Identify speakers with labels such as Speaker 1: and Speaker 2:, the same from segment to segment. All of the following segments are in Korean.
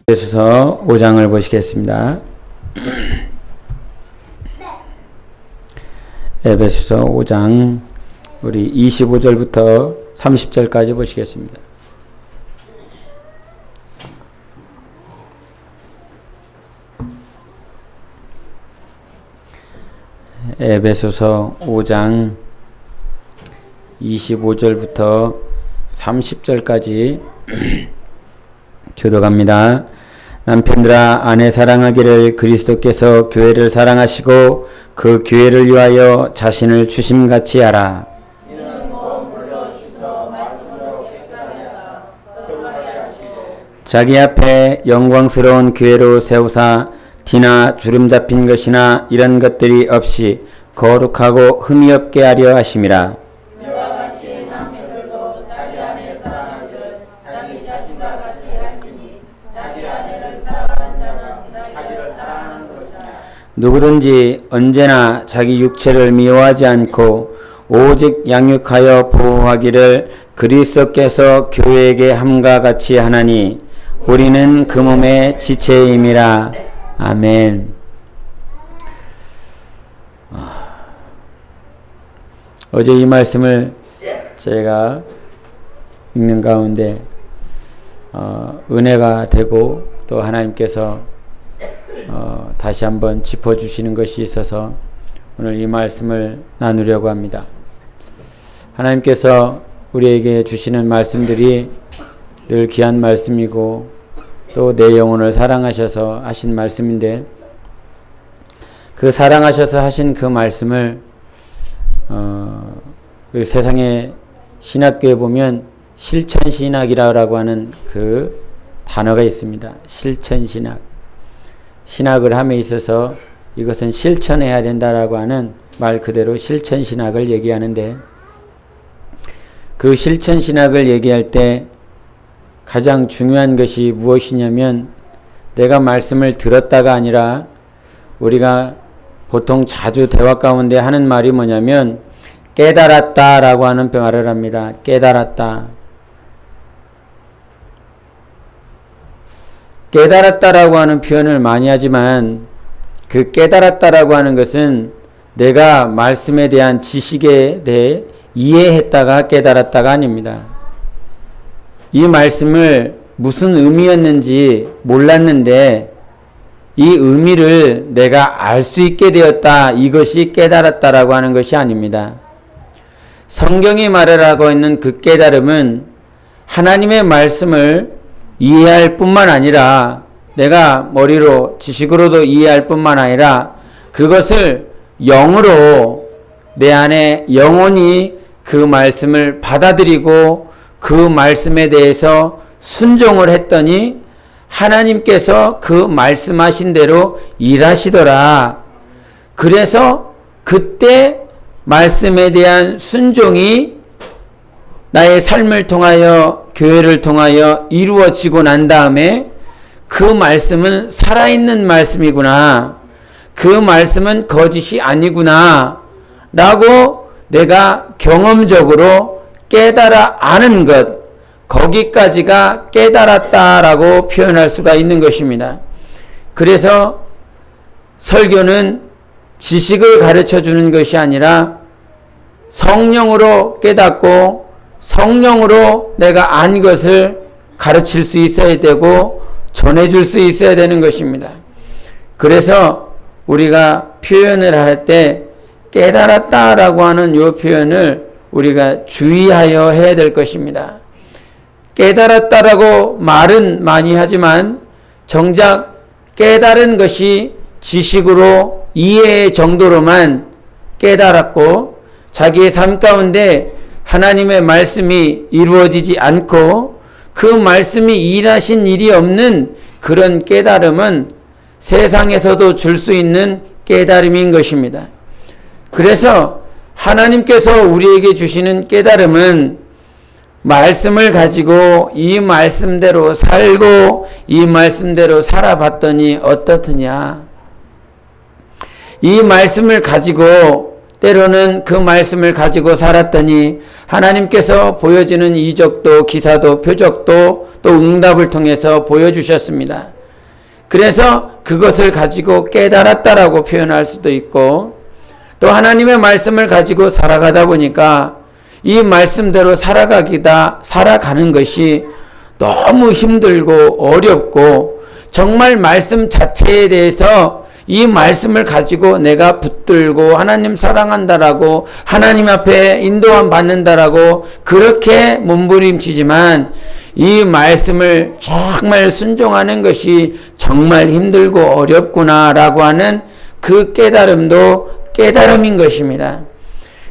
Speaker 1: 에베소서 5장을 보시겠습니다. 에베소서 5장 우리 25절부터 30절까지 보시겠습니다. 에베소서 5장 25절부터 30절까지 교독합니다. 남편들아 아내 사랑하기를 그리스도께서 교회를 사랑하시고 그 교회를 위하여 자신을 주심같이 하라. 자기 앞에 영광스러운 교회로 세우사 티나 주름 잡힌 것이나 이런 것들이 없이 거룩하고 흠이 없게 하려 하심이라. 누구든지 언제나 자기 육체를 미워하지 않고 오직 양육하여 보호하기를 그리스도께서 교회에게 함과 같이 하나니 우리는 그 몸의 지체임이라. 아멘. 어제 이 말씀을 제가 읽는 가운데 은혜가 되고 또 하나님께서 다시 한번 짚어주시는 것이 있어서 오늘 이 말씀을 나누려고 합니다. 하나님께서 우리에게 주시는 말씀들이 늘 귀한 말씀이고 또 내 영혼을 사랑하셔서 하신 말씀인데 그 사랑하셔서 하신 그 말씀을 그 세상의 신학교에 보면 실천신학이라고 하는 그 단어가 있습니다. 실천신학. 신학을 함에 있어서 이것은 실천해야 된다라고 하는 말 그대로 실천신학을 얘기하는데 그 실천신학을 얘기할 때 가장 중요한 것이 무엇이냐면 내가 말씀을 들었다가 아니라 우리가 보통 자주 대화 가운데 하는 말이 뭐냐면 깨달았다라고 하는 말을 합니다. 깨달았다. 깨달았다라고 하는 표현을 많이 하지만 그 깨달았다라고 하는 것은 내가 말씀에 대한 지식에 대해 이해했다가 깨달았다가 아닙니다. 이 말씀을 무슨 의미였는지 몰랐는데 이 의미를 내가 알 수 있게 되었다. 이것이 깨달았다라고 하는 것이 아닙니다. 성경이 말하고 있는 그 깨달음은 하나님의 말씀을 이해할 뿐만 아니라 내가 머리로 지식으로도 이해할 뿐만 아니라 그것을 영으로 내 안에 영혼이 그 말씀을 받아들이고 그 말씀에 대해서 순종을 했더니 하나님께서 그 말씀하신 대로 일하시더라. 그래서 그때 말씀에 대한 순종이 나의 삶을 통하여 교회를 통하여 이루어지고 난 다음에 그 말씀은 살아있는 말씀이구나. 그 말씀은 거짓이 아니구나. 라고 내가 경험적으로 깨달아 아는 것, 거기까지가 깨달았다라고 표현할 수가 있는 것입니다. 그래서 설교는 지식을 가르쳐 주는 것이 아니라 성령으로 깨닫고 성령으로 내가 안 것을 가르칠 수 있어야 되고 전해줄 수 있어야 되는 것입니다. 그래서 우리가 표현을 할 때 깨달았다라고 하는 이 표현을 우리가 주의하여 해야 될 것입니다. 깨달았다라고 말은 많이 하지만 정작 깨달은 것이 지식으로 이해의 정도로만 깨달았고 자기의 삶 가운데 하나님의 말씀이 이루어지지 않고 그 말씀이 일하신 일이 없는 그런 깨달음은 세상에서도 줄 수 있는 깨달음인 것입니다. 그래서 하나님께서 우리에게 주시는 깨달음은 말씀을 가지고 이 말씀대로 살고 이 말씀대로 살아봤더니 어떻느냐. 이 말씀을 가지고 때로는 그 말씀을 가지고 살았더니 하나님께서 보여지는 이적도 기사도 표적도 또 응답을 통해서 보여주셨습니다. 그래서 그것을 가지고 깨달았다라고 표현할 수도 있고, 또 하나님의 말씀을 가지고 살아가다 보니까 이 말씀대로 살아가는 것이 너무 힘들고 어렵고, 정말 말씀 자체에 대해서 이 말씀을 가지고 내가 붙들고 하나님 사랑한다라고, 하나님 앞에 인도함 받는다라고 그렇게 몸부림치지만, 이 말씀을 정말 순종하는 것이 정말 힘들고 어렵구나라고 하는 그 깨달음도 깨달음인 것입니다.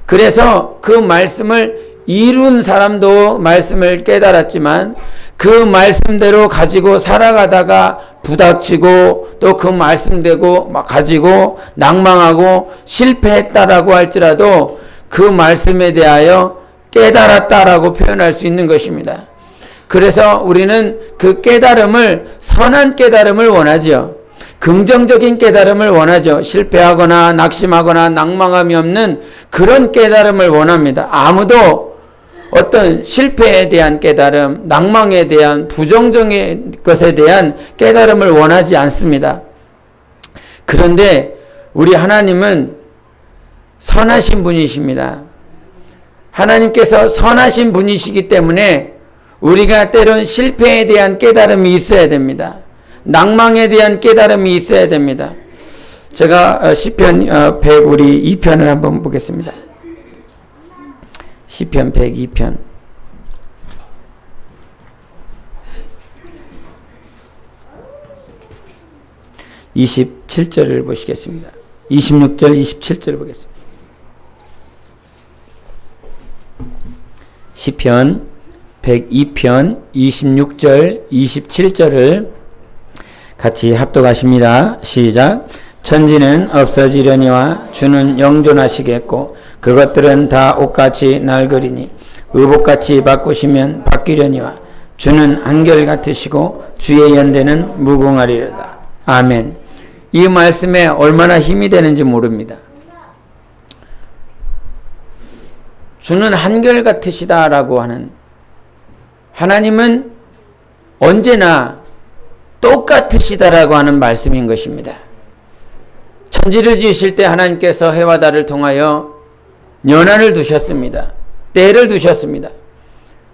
Speaker 1: 그래서 그 말씀을 이룬 사람도 말씀을 깨달았지만, 그 말씀대로 가지고 살아가다가 부닥치고 또 그 말씀대로 가지고 낭망하고 실패했다라고 할지라도 그 말씀에 대하여 깨달았다라고 표현할 수 있는 것입니다. 그래서 우리는 그 깨달음을, 선한 깨달음을 원하죠. 긍정적인 깨달음을 원하죠. 실패하거나 낙심하거나 낭망함이 없는 그런 깨달음을 원합니다. 아무도 어떤 실패에 대한 깨달음, 낭망에 대한 부정적인 것에 대한 깨달음을 원하지 않습니다. 그런데 우리 하나님은 선하신 분이십니다. 하나님께서 선하신 분이시기 때문에 우리가 때론 실패에 대한 깨달음이 있어야 됩니다. 낭망에 대한 깨달음이 있어야 됩니다. 제가 시편 102편을 한번 보겠습니다. 시편 102편 27절을 보시겠습니다. 26절 27절을 보겠습니다. 시편 102편 26절 27절을 같이 합독하십니다. 시작. 천지는 없어지려니와 주는 영존하시겠고 그것들은 다 옷같이 낡으리니 의복같이 바꾸시면 바뀌려니와 주는 한결같으시고 주의 연대는 무궁하리로다. 아멘. 이 말씀에 얼마나 힘이 되는지 모릅니다. 주는 한결같으시다라고 하는, 하나님은 언제나 똑같으시다라고 하는 말씀인 것입니다. 천지를 지으실 때 하나님께서 해와 달을 통하여 연한을 두셨습니다. 때를 두셨습니다.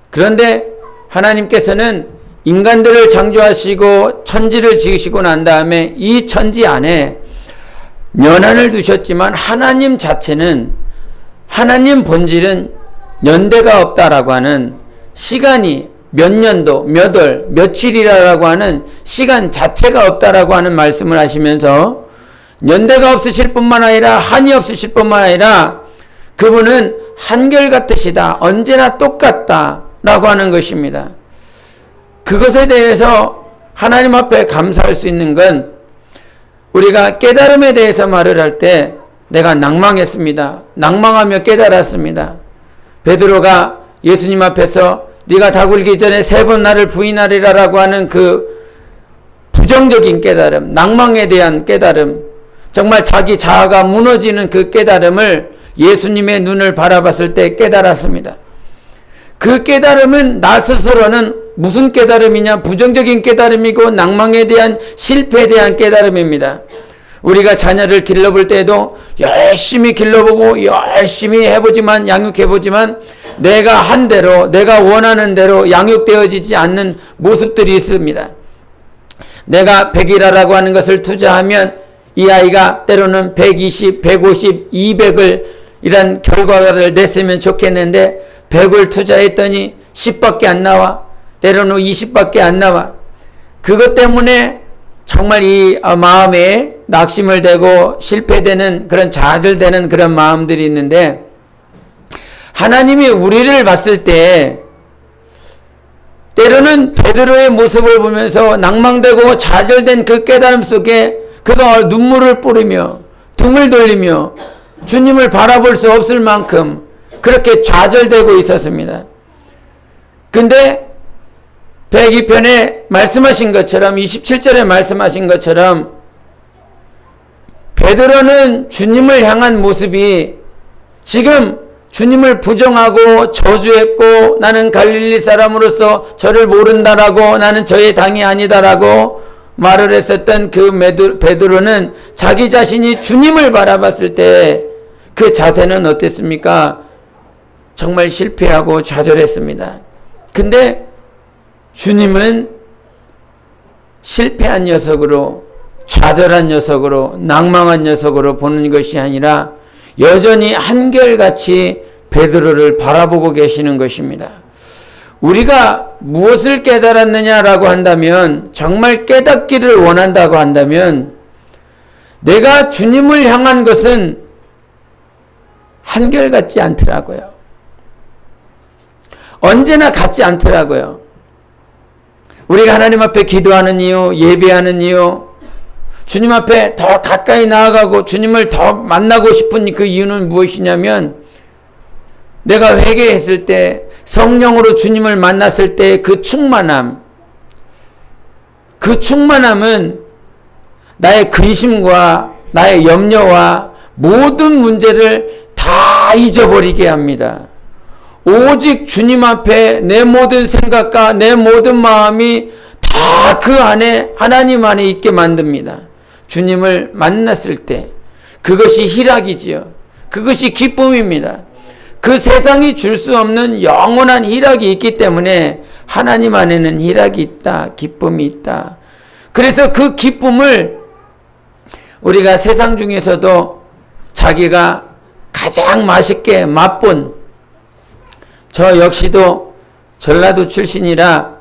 Speaker 1: 그런데 하나님께서는 인간들을 창조하시고 천지를 지으시고 난 다음에 이 천지 안에 연한을 두셨지만, 하나님 자체는, 하나님 본질은 연대가 없다라고 하는, 시간이 몇 년도, 몇 월, 며칠이라고 하는 시간 자체가 없다라고 하는 말씀을 하시면서, 연대가 없으실 뿐만 아니라 한이 없으실 뿐만 아니라 그분은 한결같으시다, 언제나 똑같다라고 하는 것입니다. 그것에 대해서 하나님 앞에 감사할 수 있는 건, 우리가 깨달음에 대해서 말을 할 때 내가 낭망했습니다, 낭망하며 깨달았습니다. 베드로가 예수님 앞에서 네가 다 굴기 전에 3번 나를 부인하리라라고 하는 그 부정적인 깨달음, 낭망에 대한 깨달음, 정말 자기 자아가 무너지는 그 깨달음을 예수님의 눈을 바라봤을 때 깨달았습니다. 그 깨달음은 나 스스로는 무슨 깨달음이냐? 부정적인 깨달음이고 낭망에 대한, 실패에 대한 깨달음입니다. 우리가 자녀를 길러볼 때도 열심히 길러보고 열심히 해보지만, 양육해보지만 내가 한 대로, 내가 원하는 대로 양육되어지지 않는 모습들이 있습니다. 내가 100이라고 하는 것을 투자하면 이 아이가 때로는 120, 150, 200을 이런 결과를 냈으면 좋겠는데 100을 투자했더니 10밖에 안 나와, 때로는 20밖에 안 나와. 그것 때문에 정말 이 마음에 낙심을 대고 실패되는, 그런 좌절되는 그런 마음들이 있는데, 하나님이 우리를 봤을 때 때로는 베드로의 모습을 보면서 낭망되고 좌절된 그 깨달음 속에 그가 눈물을 뿌리며 등을 돌리며 주님을 바라볼 수 없을 만큼 그렇게 좌절되고 있었습니다. 근데 102편에 말씀하신 것처럼, 27절에 말씀하신 것처럼 베드로는 주님을 향한 모습이 지금 주님을 부정하고 저주했고, 나는 갈릴리 사람으로서 저를 모른다라고, 나는 저의 당이 아니다라고 말을 했었던 그 베드로는 자기 자신이 주님을 바라봤을 때 그 자세는 어땠습니까? 정말 실패하고 좌절했습니다. 근데 주님은 실패한 녀석으로, 좌절한 녀석으로, 낭망한 녀석으로 보는 것이 아니라 여전히 한결같이 베드로를 바라보고 계시는 것입니다. 우리가 무엇을 깨달았느냐라고 한다면, 정말 깨닫기를 원한다고 한다면, 내가 주님을 향한 것은 한결같지 않더라고요. 언제나 같지 않더라고요. 우리가 하나님 앞에 기도하는 이유, 예배하는 이유, 주님 앞에 더 가까이 나아가고 주님을 더 만나고 싶은 그 이유는 무엇이냐면, 내가 회개했을 때, 성령으로 주님을 만났을 때 그 충만함, 그 충만함은 나의 근심과 나의 염려와 모든 문제를 다 잊어버리게 합니다. 오직 주님 앞에 내 모든 생각과 내 모든 마음이 다 그 안에, 하나님 안에 있게 만듭니다. 주님을 만났을 때 그것이 희락이지요. 그것이 기쁨입니다. 그 세상이 줄 수 없는 영원한 희락이 있기 때문에 하나님 안에는 희락이 있다, 기쁨이 있다. 그래서 그 기쁨을 우리가 세상 중에서도 자기가 가장 맛있게 맛본, 저 역시도 전라도 출신이라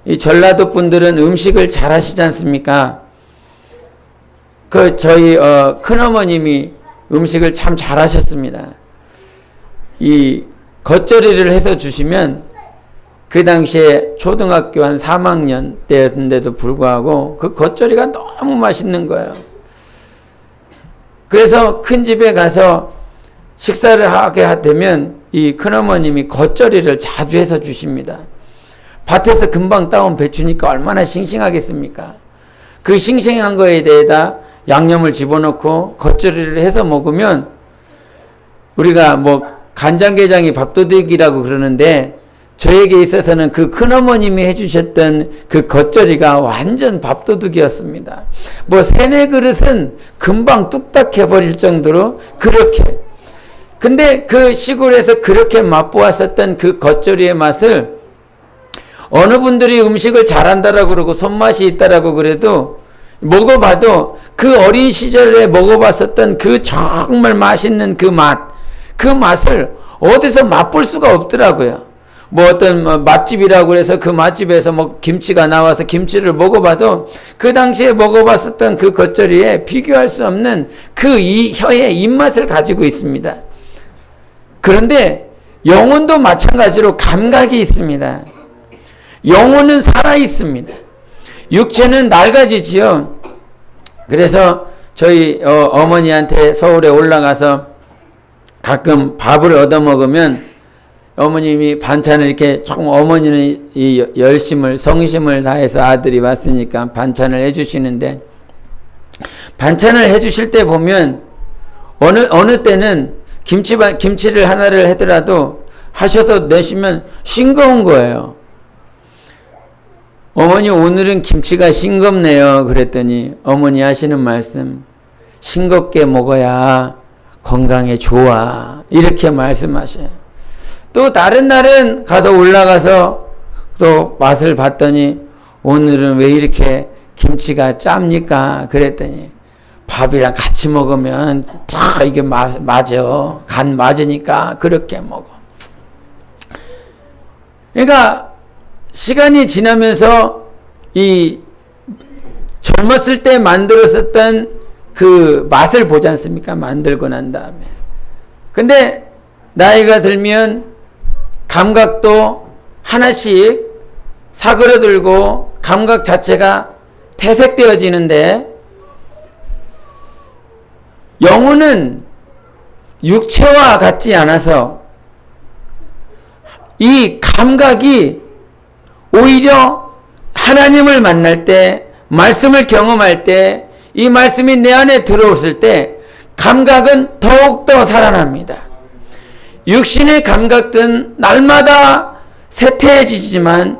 Speaker 1: 이 전라도 분들은 음식을 잘 하시지 않습니까? 저희 큰어머님이 음식을 참 잘 하셨습니다. 이 겉절이를 해서 주시면, 그 당시에 초등학교 한 3학년 때였는데도 불구하고 그 겉절이가 너무 맛있는 거예요. 그래서 큰 집에 가서 식사를 하게 되면 이 큰어머님이 겉절이를 자주 해서 주십니다. 밭에서 금방 따온 배추니까 얼마나 싱싱하겠습니까? 그 싱싱한 거에 대해다 양념을 집어넣고 겉절이를 해서 먹으면, 우리가 뭐 간장게장이 밥도둑이라고 그러는데, 저에게 있어서는 그 큰어머님이 해주셨던 그 겉절이가 완전 밥도둑이었습니다. 뭐 3-4그릇은 금방 뚝딱 해버릴 정도로 그렇게. 근데 그 시골에서 그렇게 맛보았었던 그 겉절이의 맛을 어느 분들이 음식을 잘한다라고 그러고 손맛이 있다라고 그래도, 먹어봐도 그 어린 시절에 먹어봤었던 그 정말 맛있는 그 맛을 어디서 맛볼 수가 없더라고요. 뭐 어떤 맛집이라고 해서 그 맛집에서 뭐 김치가 나와서 김치를 먹어봐도 그 당시에 먹어봤었던 그 겉절이에 비교할 수 없는 그 혀의 입맛을 가지고 있습니다. 그런데 영혼도 마찬가지로 감각이 있습니다. 영혼은 살아 있습니다. 육체는 낡아지지요. 그래서 저희 어머니한테 서울에 올라가서 가끔 밥을 얻어 먹으면 어머님이 반찬을 이렇게 조금, 어머니는 이 열심을, 성심을 다해서 아들이 왔으니까 반찬을 해주시는데, 반찬을 해주실 때 보면 어느 때는 김치를 하나를 하더라도 하셔서 내시면 싱거운 거예요. 어머니 오늘은 김치가 싱겁네요. 그랬더니 어머니 하시는 말씀, 싱겁게 먹어야 건강에 좋아, 이렇게 말씀하셔요. 또 다른 날은 가서 올라가서 또 맛을 봤더니 오늘은 왜 이렇게 김치가 짭니까? 그랬더니 밥이랑 같이 먹으면 다 이게 맞아. 간 맞으니까 그렇게 먹어. 그러니까 시간이 지나면서 이 젊었을 때 만들었었던 그 맛을 보지 않습니까? 만들고 난 다음에. 근데 나이가 들면 감각도 하나씩 사그러들고 감각 자체가 퇴색되어지는데, 영혼은 육체와 같지 않아서 이 감각이 오히려 하나님을 만날 때, 말씀을 경험할 때, 이 말씀이 내 안에 들어왔을 때 감각은 더욱더 살아납니다. 육신의 감각은 날마다 쇠퇴해지지만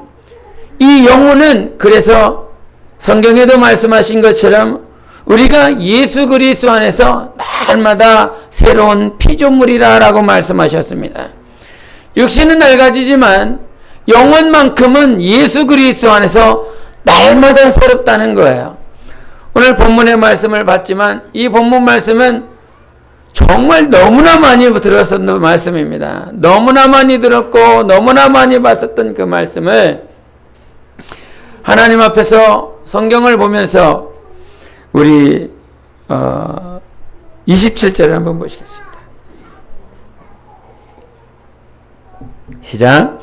Speaker 1: 이 영혼은 그래서 성경에도 말씀하신 것처럼 우리가 예수 그리스도 안에서 날마다 새로운 피조물이라고 말씀하셨습니다. 육신은 낡아지지만 영혼만큼은 예수 그리스도 안에서 날마다 새롭다는 거예요. 오늘 본문의 말씀을 봤지만 이 본문 말씀은 정말 너무나 많이 들었었던 말씀입니다. 너무나 많이 들었고 너무나 많이 봤었던 그 말씀을 하나님 앞에서 성경을 보면서 우리 27절을 한번 보시겠습니다. 시작.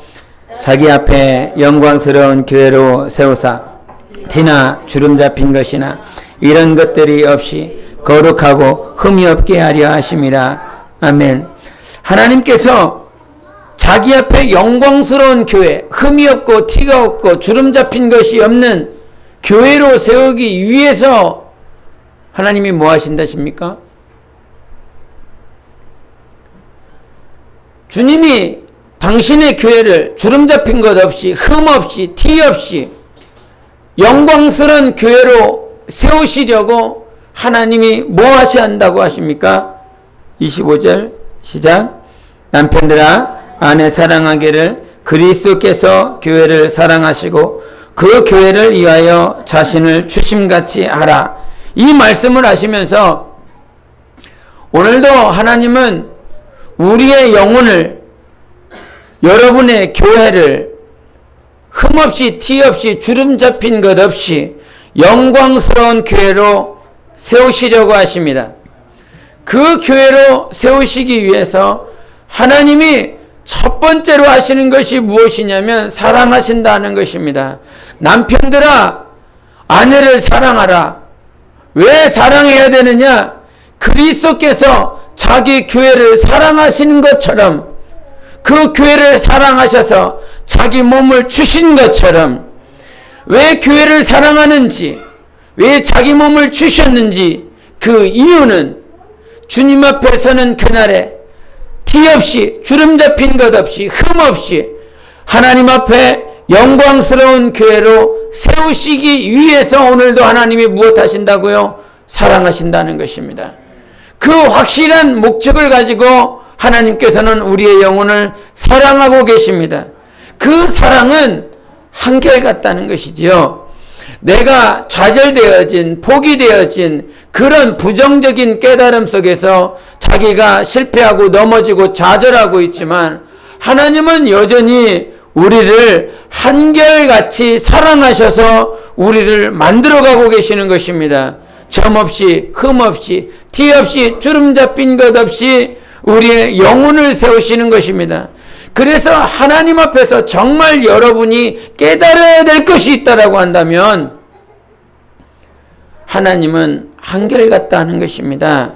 Speaker 1: 자기 앞에 영광스러운 교회로 세우사 티나 주름 잡힌 것이나 이런 것들이 없이 거룩하고 흠이 없게 하려 하심이라. 아멘. 하나님께서 자기 앞에 영광스러운 교회, 흠이 없고 티가 없고 주름 잡힌 것이 없는 교회로 세우기 위해서 하나님이 뭐 하신다십니까? 주님이 당신의 교회를 주름 잡힌 것 없이 흠 없이 티 없이 영광스러운 교회로 세우시려고 하나님이 뭐 하셔야 한다고 하십니까? 25절 시작. 남편들아 아내 사랑하기를 그리스도께서 교회를 사랑하시고 그 교회를 위하여 자신을 주심같이 하라. 이 말씀을 하시면서 오늘도 하나님은 우리의 영혼을, 여러분의 교회를 흠없이 티 없이 주름 잡힌 것 없이 영광스러운 교회로 세우시려고 하십니다. 그 교회로 세우시기 위해서 하나님이 첫 번째로 하시는 것이 무엇이냐면 사랑하신다는 것입니다. 남편들아 아내를 사랑하라. 왜 사랑해야 되느냐? 그리스도께서 자기 교회를 사랑하시는 것처럼 그 교회를 사랑하셔서 자기 몸을 주신 것처럼 왜 교회를 사랑하는지, 왜 자기 몸을 주셨는지 그 이유는 주님 앞에 서는 그날에 티 없이 주름 잡힌 것 없이 흠 없이 하나님 앞에 영광스러운 교회로 세우시기 위해서 오늘도 하나님이 무엇 하신다고요? 사랑하신다는 것입니다. 그 확실한 목적을 가지고 하나님께서는 우리의 영혼을 사랑하고 계십니다. 그 사랑은 한결같다는 것이지요. 내가 좌절되어진, 포기되어진 그런 부정적인 깨달음 속에서 자기가 실패하고 넘어지고 좌절하고 있지만 하나님은 여전히 우리를 한결같이 사랑하셔서 우리를 만들어가고 계시는 것입니다. 점 없이, 흠 없이, 티 없이, 주름 잡힌 것 없이 우리의 영혼을 세우시는 것입니다. 그래서 하나님 앞에서 정말 여러분이 깨달아야 될 것이 있다라고 한다면 하나님은 한결같다는 것입니다.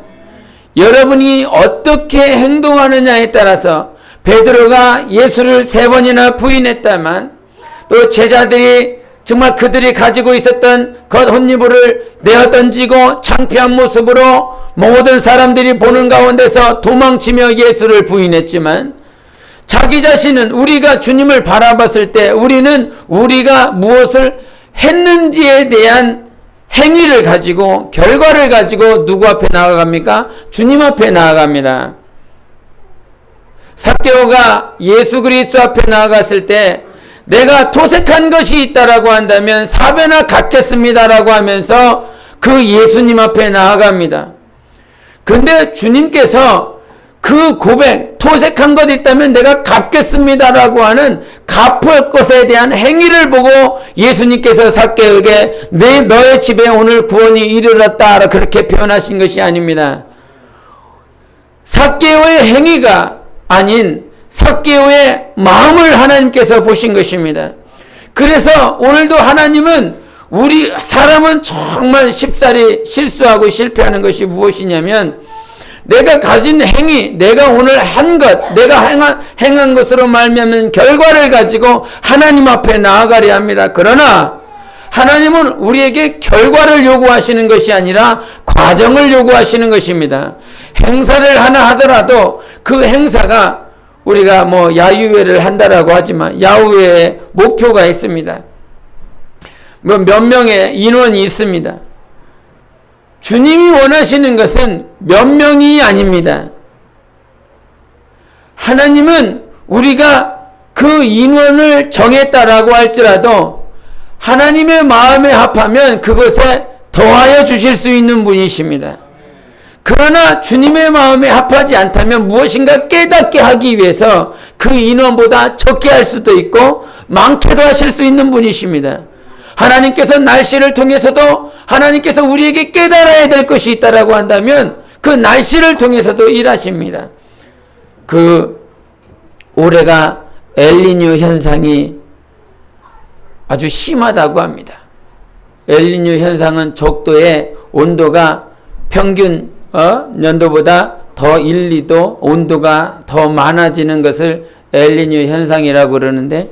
Speaker 1: 여러분이 어떻게 행동하느냐에 따라서 베드로가 예수를 3번이나 부인했다만 또 제자들이 정말 그들이 가지고 있었던 겉옷이불을 내어 던지고 창피한 모습으로 모든 사람들이 보는 가운데서 도망치며 예수를 부인했지만 자기 자신은 우리가 주님을 바라봤을 때 우리는 우리가 무엇을 했는지에 대한 행위를 가지고 결과를 가지고 누구 앞에 나아갑니까? 주님 앞에 나아갑니다. 삭개오가 예수 그리스도 앞에 나아갔을 때 내가 도색한 것이 있다라고 한다면 4배나 갚겠습니다라고 하면서 그 예수님 앞에 나아갑니다. 근데 주님께서 그 고백, 토색한 것 있다면 내가 갚겠습니다라고 하는 갚을 것에 대한 행위를 보고 예수님께서 삭개오에게 너의 집에 오늘 구원이 이르렀다 그렇게 표현하신 것이 아닙니다. 삭개오의 행위가 아닌 삭개오의 마음을 하나님께서 보신 것입니다. 그래서 오늘도 하나님은 우리 사람은 정말 쉽사리 실수하고 실패하는 것이 무엇이냐면 내가 가진 행위, 내가 오늘 한 것, 내가 행한 것으로 말미암는 결과를 가지고 하나님 앞에 나아가려 합니다. 그러나 하나님은 우리에게 결과를 요구하시는 것이 아니라 과정을 요구하시는 것입니다. 행사를 하나 하더라도 그 행사가 우리가 야유회를 한다라고 하지만 야후회에 목표가 있습니다. 몇 명의 인원이 있습니다. 주님이 원하시는 것은 몇 명이 아닙니다. 하나님은 우리가 그 인원을 정했다라고 할지라도 하나님의 마음에 합하면 그것에 더하여 주실 수 있는 분이십니다. 그러나 주님의 마음에 합하지 않다면 무엇인가 깨닫게 하기 위해서 그 인원보다 적게 할 수도 있고 많게도 하실 수 있는 분이십니다. 하나님께서 날씨를 통해서도 하나님께서 우리에게 깨달아야 될 것이 있다라고 한다면 그 날씨를 통해서도 일하십니다. 올해가 엘니뇨 현상이 아주 심하다고 합니다. 엘니뇨 현상은 적도의 온도가 평균 연도보다 더 1, 2도 온도가 더 많아지는 것을 엘니뇨 현상이라고 그러는데,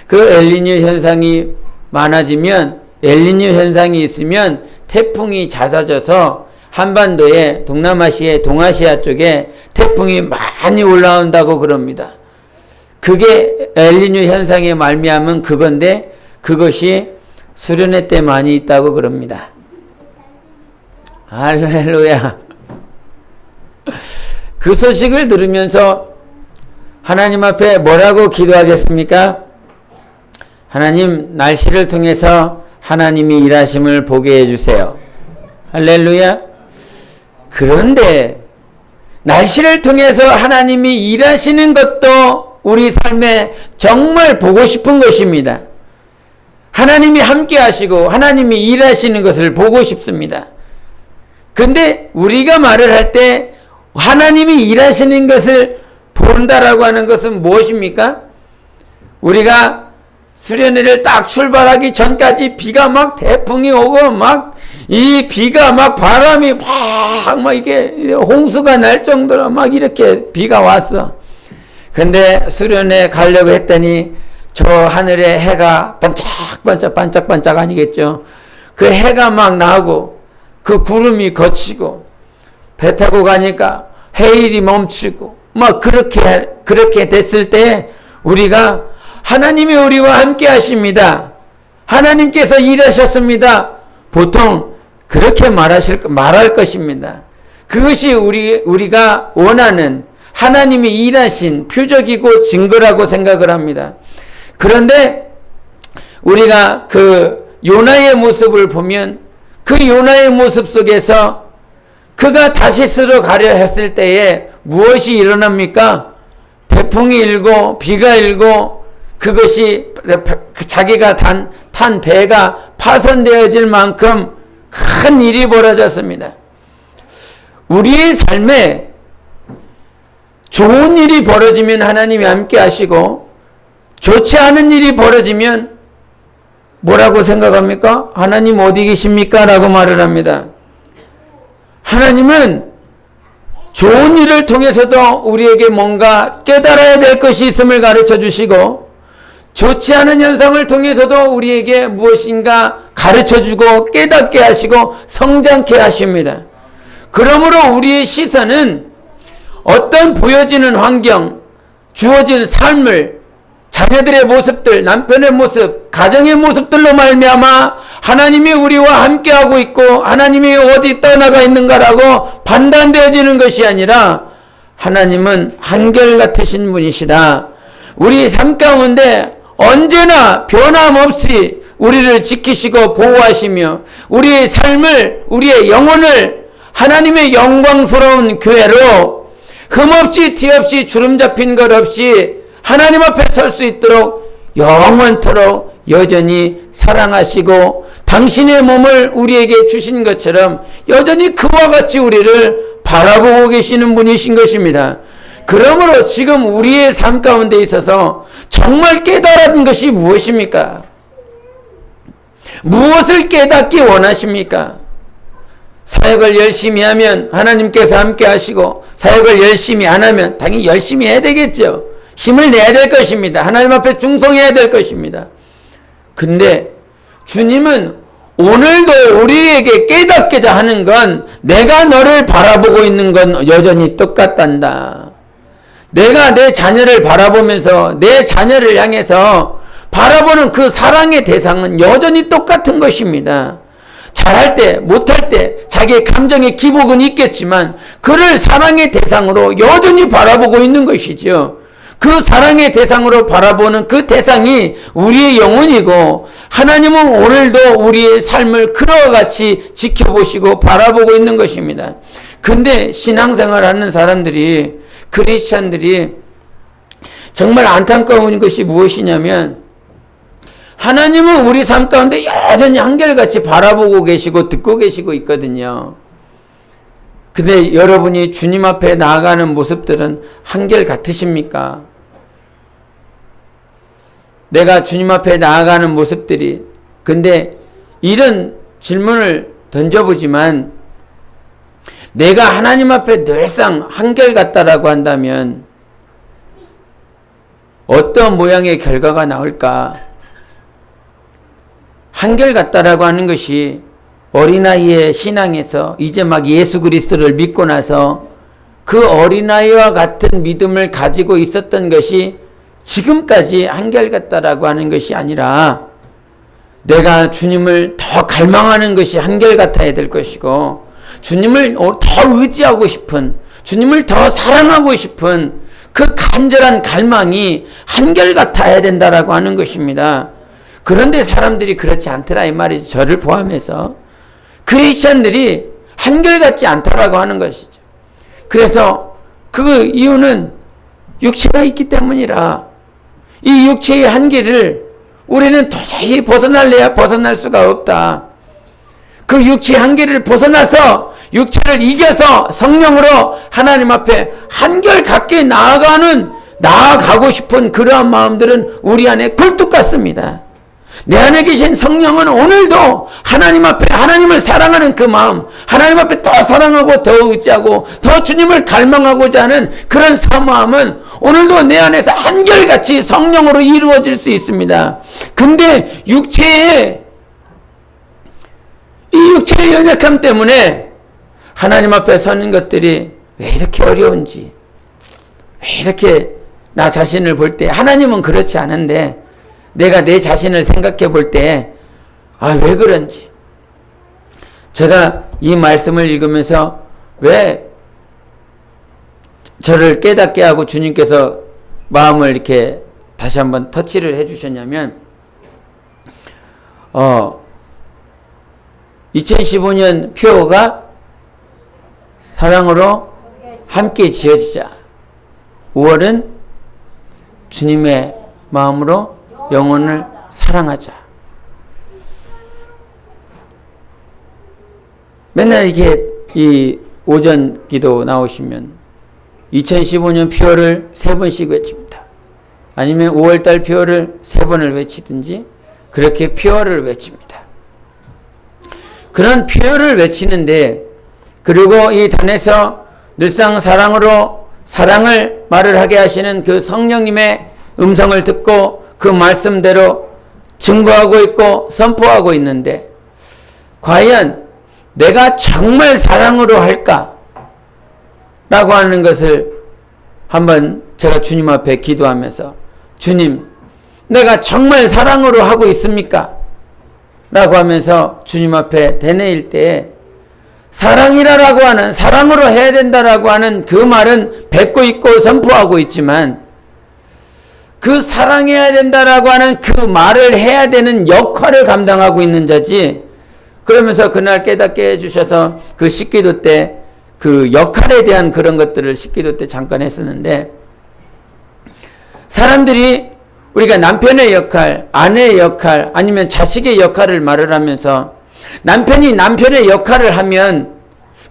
Speaker 1: 그 엘니뇨 현상이 많아지면, 엘니뇨 현상이 있으면 태풍이 잦아져서 한반도에, 동남아시아, 동아시아 쪽에 태풍이 많이 올라온다고 그럽니다. 그게 엘니뇨 현상에 말미암은 그건데, 그것이 수련회 때 많이 있다고 그럽니다. 할렐루야. 그 소식을 들으면서 하나님 앞에 뭐라고 기도하겠습니까? 하나님, 날씨를 통해서 하나님이 일하심을 보게 해주세요. 할렐루야. 그런데 날씨를 통해서 하나님이 일하시는 것도 우리 삶에 정말 보고 싶은 것입니다. 하나님이 함께 하시고 하나님이 일하시는 것을 보고 싶습니다. 근데 우리가 말을 할 때 하나님이 일하시는 것을 본다라고 하는 것은 무엇입니까? 우리가 수련회를 딱 출발하기 전까지 비가 막 태풍이 오고 막 이 비가 막 바람이 막 이게 홍수가 날 정도로 막 이렇게 비가 왔어. 근데 수련회 가려고 했더니 저 하늘에 해가 반짝반짝 아니겠죠? 그 해가 막 나고 그 구름이 걷히고 배 타고 가니까 해일이 멈추고 막 그렇게 됐을 때 우리가 하나님이 우리와 함께 하십니다. 하나님께서 일하셨습니다. 보통 그렇게 말할 것입니다. 그것이 우리가 원하는 하나님이 일하신 표적이고 증거라고 생각을 합니다. 그런데 우리가 그 요나의 모습을 보면 그 요나의 모습 속에서 그가 다시스로 가려 했을 때에 무엇이 일어납니까? 태풍이 일고 비가 일고 그것이 자기가 탄 배가 파손되어질 만큼 큰 일이 벌어졌습니다. 우리의 삶에 좋은 일이 벌어지면 하나님이 함께 하시고 좋지 않은 일이 벌어지면 뭐라고 생각합니까? 하나님 어디 계십니까? 라고 말을 합니다. 하나님은 좋은 일을 통해서도 우리에게 뭔가 깨달아야 될 것이 있음을 가르쳐 주시고 좋지 않은 현상을 통해서도 우리에게 무엇인가 가르쳐 주고 깨닫게 하시고 성장케 하십니다. 그러므로 우리의 시선은 어떤 보여지는 환경, 주어진 삶을 자녀들의 모습들, 남편의 모습, 가정의 모습들로 말미암아 하나님이 우리와 함께하고 있고 하나님이 어디 떠나가 있는가라고 판단되어지는 것이 아니라 하나님은 한결같으신 분이시다. 우리 삶 가운데 언제나 변함없이 우리를 지키시고 보호하시며 우리의 삶을, 우리의 영혼을 하나님의 영광스러운 교회로 흠없이 티없이 주름 잡힌 것 없이 하나님 앞에 설 수 있도록 영원토록 여전히 사랑하시고 당신의 몸을 우리에게 주신 것처럼 여전히 그와 같이 우리를 바라보고 계시는 분이신 것입니다. 그러므로 지금 우리의 삶 가운데 있어서 정말 깨달은 것이 무엇입니까? 무엇을 깨닫기 원하십니까? 사역을 열심히 하면 하나님께서 함께 하시고 사역을 열심히 안 하면 당연히 열심히 해야 되겠죠. 힘을 내야 될 것입니다. 하나님 앞에 충성해야 될 것입니다. 근데 주님은 오늘도 우리에게 깨닫게자 하는 건 내가 너를 바라보고 있는 건 여전히 똑같단다. 내가 내 자녀를 바라보면서 내 자녀를 향해서 바라보는 그 사랑의 대상은 여전히 똑같은 것입니다. 잘할 때, 못할 때 자기의 감정의 기복은 있겠지만 그를 사랑의 대상으로 여전히 바라보고 있는 것이죠. 그 사랑의 대상으로 바라보는 그 대상이 우리의 영혼이고, 하나님은 오늘도 우리의 삶을 그와 같이 지켜보시고 바라보고 있는 것입니다. 근데 신앙생활 하는 사람들이, 크리스찬들이 정말 안타까운 것이 무엇이냐면, 하나님은 우리 삶 가운데 여전히 한결같이 바라보고 계시고 듣고 계시고 있거든요. 근데 여러분이 주님 앞에 나아가는 모습들은 한결같으십니까? 내가 주님 앞에 나아가는 모습들이, 근데 이런 질문을 던져보지만, 내가 하나님 앞에 늘상 한결같다라고 한다면 어떤 모양의 결과가 나올까? 한결같다라고 하는 것이 어린아이의 신앙에서 이제 막 예수 그리스도를 믿고 나서 그 어린아이와 같은 믿음을 가지고 있었던 것이 지금까지 한결같다라고 하는 것이 아니라, 내가 주님을 더 갈망하는 것이 한결같아야 될 것이고, 주님을 더 의지하고 싶은, 주님을 더 사랑하고 싶은 그 간절한 갈망이 한결같아야 된다라고 하는 것입니다. 그런데 사람들이 그렇지 않더라 이 말이죠. 저를 포함해서 크리스천들이 한결같지 않다라고 하는 것이죠. 그래서 그 이유는 육체가 있기 때문이라, 이 육체의 한계를 우리는 도저히 벗어날래야 벗어날 수가 없다. 그 육체의 한계를 벗어나서 육체를 이겨서 성령으로 하나님 앞에 한결같게 나아가고 싶은 그러한 마음들은 우리 안에 굴뚝 같습니다. 내 안에 계신 성령은 오늘도 하나님 앞에 하나님을 사랑하는 그 마음, 하나님 앞에 더 사랑하고 더 의지하고 더 주님을 갈망하고자 하는 그런 사모함은 오늘도 내 안에서 한결같이 성령으로 이루어질 수 있습니다. 근데 이 육체의 연약함 때문에 하나님 앞에 서는 것들이 왜 이렇게 어려운지, 왜 이렇게 나 자신을 볼 때, 하나님은 그렇지 않은데 내가 내 자신을 생각해 볼 때, 왜 그런지. 제가 이 말씀을 읽으면서 왜 저를 깨닫게 하고 주님께서 마음을 이렇게 다시 한번 터치를 해 주셨냐면, 2015년 표어가 사랑으로 함께 지어지자. 5월은 주님의 마음으로 영혼을 사랑하자. 맨날 이게 이 오전 기도 나오시면 2015년 표어를 3번씩 외칩니다. 아니면 5월달 표어를 3번을 외치든지 그렇게 표어를 외칩니다. 그런 표어를 외치는데, 그리고 이 단에서 늘상 사랑으로 사랑을 말을 하게 하시는 그 성령님의 음성을 듣고 그 말씀대로 증거하고 있고 선포하고 있는데, 과연 내가 정말 사랑으로 할까? 라고 하는 것을 한번 제가 주님 앞에 기도하면서, 주님, 내가 정말 사랑으로 하고 있습니까? 라고 하면서 주님 앞에 되뇌일 때, 사랑이라고 하는, 사랑으로 해야 된다라고 하는 그 말은 뱉고 있고 선포하고 있지만, 그 사랑해야 된다라고 하는 그 말을 해야 되는 역할을 감당하고 있는 자지. 그러면서 그날 깨닫게 해주셔서 그 식기도 때 그 역할에 대한 그런 것들을 식기도 때 잠깐 했었는데, 사람들이 우리가 남편의 역할, 아내의 역할, 아니면 자식의 역할을 말을 하면서, 남편이 남편의 역할을 하면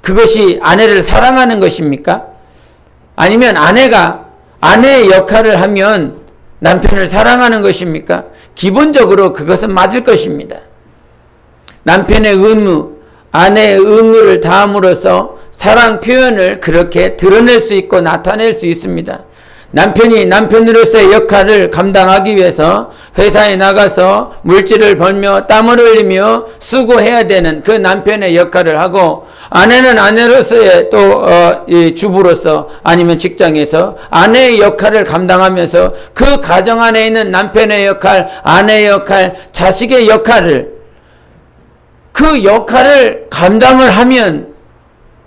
Speaker 1: 그것이 아내를 사랑하는 것입니까? 아니면 아내가 아내의 역할을 하면 남편을 사랑하는 것입니까? 기본적으로 그것은 맞을 것입니다. 남편의 의무, 아내의 의무를 다함으로써 사랑 표현을 그렇게 드러낼 수 있고 나타낼 수 있습니다. 남편이 남편으로서의 역할을 감당하기 위해서 회사에 나가서 물질을 벌며 땀을 흘리며 수고해야 되는 그 남편의 역할을 하고, 아내는 아내로서의 또 주부로서 아니면 직장에서 아내의 역할을 감당하면서 그 가정 안에 있는 남편의 역할, 아내의 역할, 자식의 역할을, 그 역할을 감당을 하면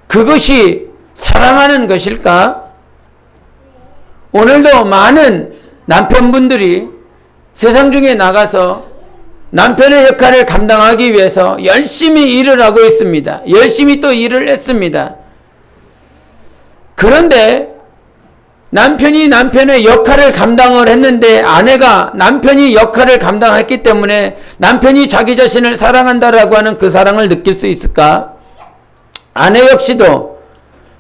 Speaker 1: 그것이 사랑하는 것일까? 오늘도 많은 남편분들이 세상 중에 나가서 남편의 역할을 감당하기 위해서 열심히 일을 하고 있습니다. 열심히 또 일을 했습니다. 그런데 남편이 남편의 역할을 감당을 했는데 아내가 남편이 역할을 감당했기 때문에 남편이 자기 자신을 사랑한다라고 하는 그 사랑을 느낄 수 있을까? 아내 역시도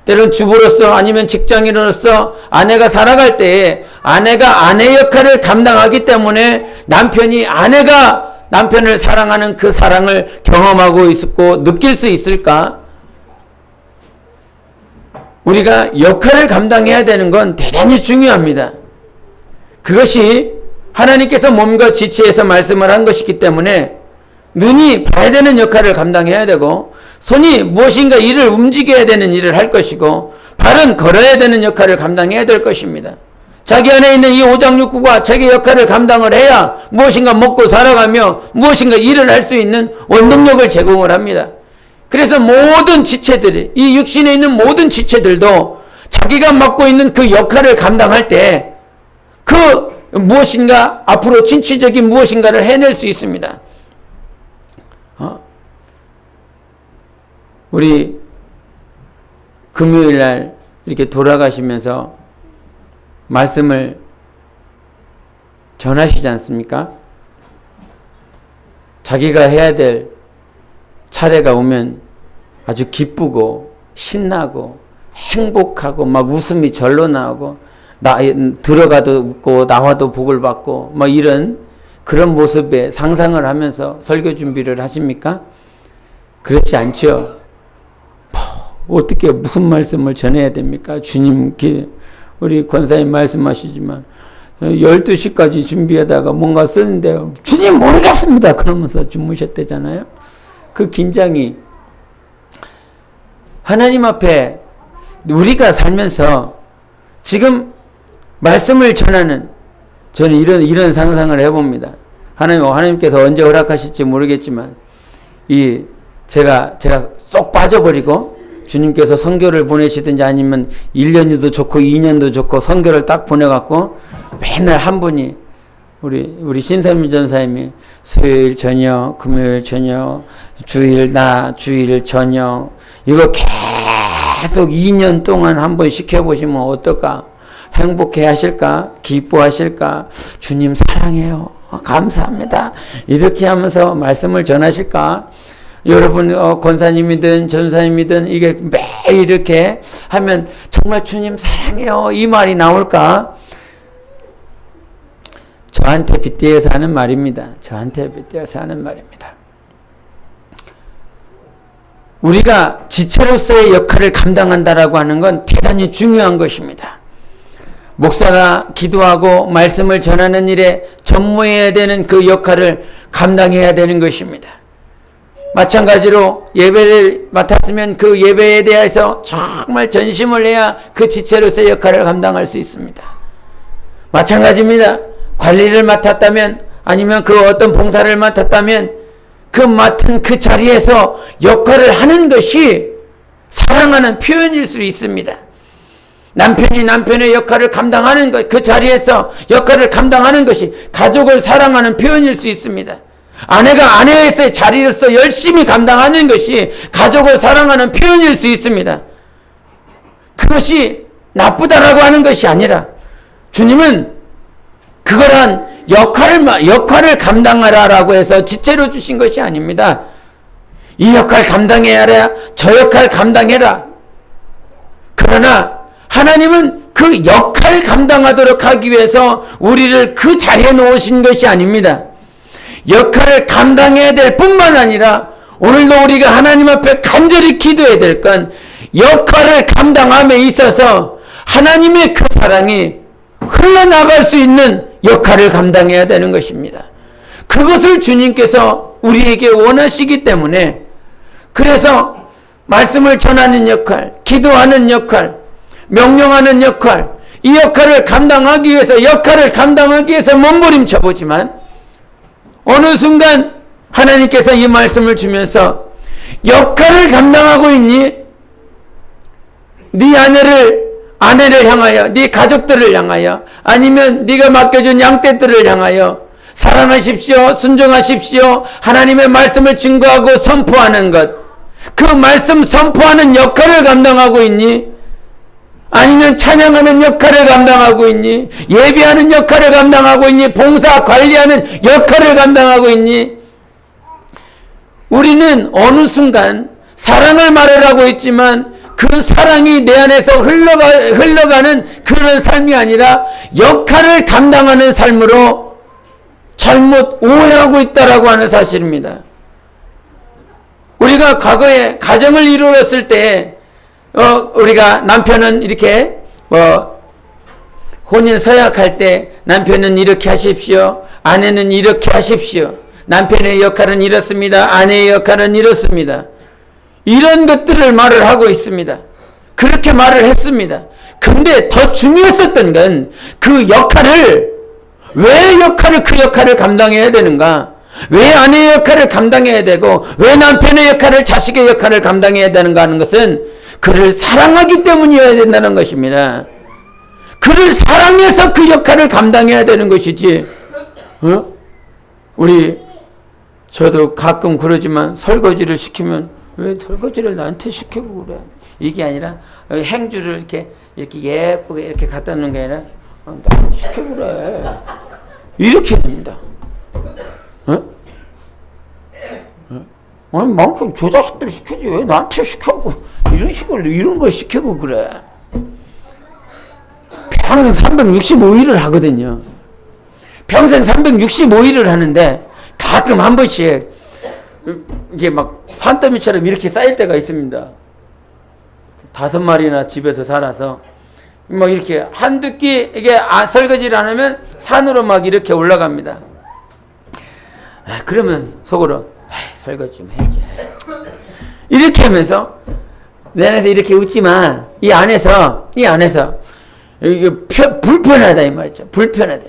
Speaker 1: 때론 주부로서 아니면 직장인으로서 아내가 살아갈 때에 아내가 아내 역할을 감당하기 때문에 남편이 아내가 남편을 사랑하는 그 사랑을 경험하고 있고 느낄 수 있을까? 우리가 역할을 감당해야 되는 건 대단히 중요합니다. 그것이 하나님께서 몸과 지체에서 말씀을 한 것이기 때문에 눈이 봐야 되는 역할을 감당해야 되고, 손이 무엇인가 일을 움직여야 되는 일을 할 것이고, 발은 걸어야 되는 역할을 감당해야 될 것입니다. 자기 안에 있는 이 오장육부가 자기 역할을 감당을 해야 무엇인가 먹고 살아가며 무엇인가 일을 할 수 있는 원동력을 제공을 합니다. 그래서 모든 지체들이, 이 육신에 있는 모든 지체들도 자기가 맡고 있는 그 역할을 감당할 때 그 무엇인가 앞으로 진취적인 무엇인가를 해낼 수 있습니다. 우리 금요일 날 이렇게 돌아가시면서 말씀을 전하시지 않습니까? 자기가 해야 될 차례가 오면 아주 기쁘고 신나고 행복하고 막 웃음이 절로 나오고, 들어가도 웃고 나와도 복을 받고 막 이런 그런 모습에 상상을 하면서 설교 준비를 하십니까? 그렇지 않죠. 어떻게 무슨 말씀을 전해야 됩니까? 주님, 우리 권사님 말씀하시지만 12시까지 준비하다가 뭔가 쓰는데 주님 모르겠습니다 그러면서 주무셨대잖아요. 그 긴장이 하나님 앞에 우리가 살면서 지금 말씀을 전하는, 저는 이런 상상을 해봅니다. 하나님께서 언제 허락하실지 모르겠지만 제가 쏙 빠져버리고 주님께서 선교를 보내시든지 아니면 1년도 좋고 2년도 좋고 선교를 딱 보내갖고 맨날 한 분이 우리 신선미 전사님이 수요일 저녁, 금요일 저녁, 주일 낮, 주일 저녁 이거 계속 2년 동안 한번 시켜보시면 어떨까? 행복해 하실까? 기뻐하실까? 주님 사랑해요. 감사합니다. 이렇게 하면서 말씀을 전하실까? 여러분 권사님이든 전사님이든 이게 매일 이렇게 하면 정말 주님 사랑해요 이 말이 나올까? 저한테 빗대어서 하는 말입니다. 저한테 빗대어서 하는 말입니다. 우리가 지체로서의 역할을 감당한다라고 하는 건 대단히 중요한 것입니다. 목사가 기도하고 말씀을 전하는 일에 전무해야 되는 그 역할을 감당해야 되는 것입니다. 마찬가지로 예배를 맡았으면 그 예배에 대해서 정말 전심을 해야 그 지체로서의 역할을 감당할 수 있습니다. 마찬가지입니다. 관리를 맡았다면 아니면 그 어떤 봉사를 맡았다면 그 맡은 그 자리에서 역할을 하는 것이 사랑하는 표현일 수 있습니다. 남편이 남편의 역할을 감당하는 것, 그 자리에서 역할을 감당하는 것이 가족을 사랑하는 표현일 수 있습니다. 아내가 아내에서의 자리로서 열심히 감당하는 것이 가족을 사랑하는 표현일 수 있습니다. 그것이 나쁘다라고 하는 것이 아니라 주님은 그거란 역할을 감당하라라고 해서 지체로 주신 것이 아닙니다. 이 역할 감당해라, 저 역할 감당해라. 그러나 하나님은 그 역할 감당하도록 하기 위해서 우리를 그 자리에 놓으신 것이 아닙니다. 역할을 감당해야 될 뿐만 아니라 오늘도 우리가 하나님 앞에 간절히 기도해야 될 건 역할을 감당함에 있어서 하나님의 그 사랑이 흘러나갈 수 있는 역할을 감당해야 되는 것입니다. 그것을 주님께서 우리에게 원하시기 때문에, 그래서 말씀을 전하는 역할, 기도하는 역할, 명령하는 역할, 이 역할을 감당하기 위해서 몸부림쳐 보지만 어느 순간 하나님께서 이 말씀을 주면서 역할을 감당하고 있니? 네 아내를 향하여, 네 가족들을 향하여, 아니면 네가 맡겨준 양떼들을 향하여 사랑하십시오, 순종하십시오, 하나님의 말씀을 증거하고 선포하는 것, 그 말씀 선포하는 역할을 감당하고 있니? 아니면 찬양하는 역할을 감당하고 있니? 예배하는 역할을 감당하고 있니? 봉사 관리하는 역할을 감당하고 있니? 우리는 어느 순간 사랑을 말하고 있지만 그 사랑이 내 안에서 흘러가는 그런 삶이 아니라 역할을 감당하는 삶으로 잘못 오해하고 있다라고 하는 사실입니다. 우리가 과거에 가정을 이루었을 때 우리가 남편은 이렇게 혼인 서약할 때 남편은 이렇게 하십시오, 아내는 이렇게 하십시오, 남편의 역할은 이렇습니다, 아내의 역할은 이렇습니다, 이런 것들을 말을 하고 있습니다. 그렇게 말을 했습니다. 근데 더 중요했었던 건 그 역할을, 왜 그 역할을 감당해야 되는가, 왜 아내의 역할을 감당해야 되고 왜 남편의 역할을, 자식의 역할을 감당해야 되는가 하는 것은 그를 사랑하기 때문이어야 된다는 것입니다. 그를 사랑해서 그 역할을 감당해야 되는 것이지. 저도 가끔 그러지만 설거지를 시키면 왜 설거지를 나한테 시키고 그래? 이게 아니라 행주를 이렇게 예쁘게 이렇게 갖다 놓는 게 아니라 나한테 시키고 그래. 이렇게 됩니다. 아니, 만큼 저 자식들이 시키지 왜 나한테 시켜고 이런 식으로 이런 걸 시키고 그래. 평생 365일을 하거든요. 평생 365일을 하는데 가끔 한 번씩 이게 막 산더미처럼 이렇게 쌓일 때가 있습니다. 5마리나 집에서 살아서 막 이렇게 한두 끼 이게 설거지를 안 하면 산으로 막 이렇게 올라갑니다. 그러면 속으로 설거지 좀 해야지. 이렇게 하면서 내 안에서 이렇게 웃지만 이 안에서 이게 불편하다 이 말이죠. 불편하다.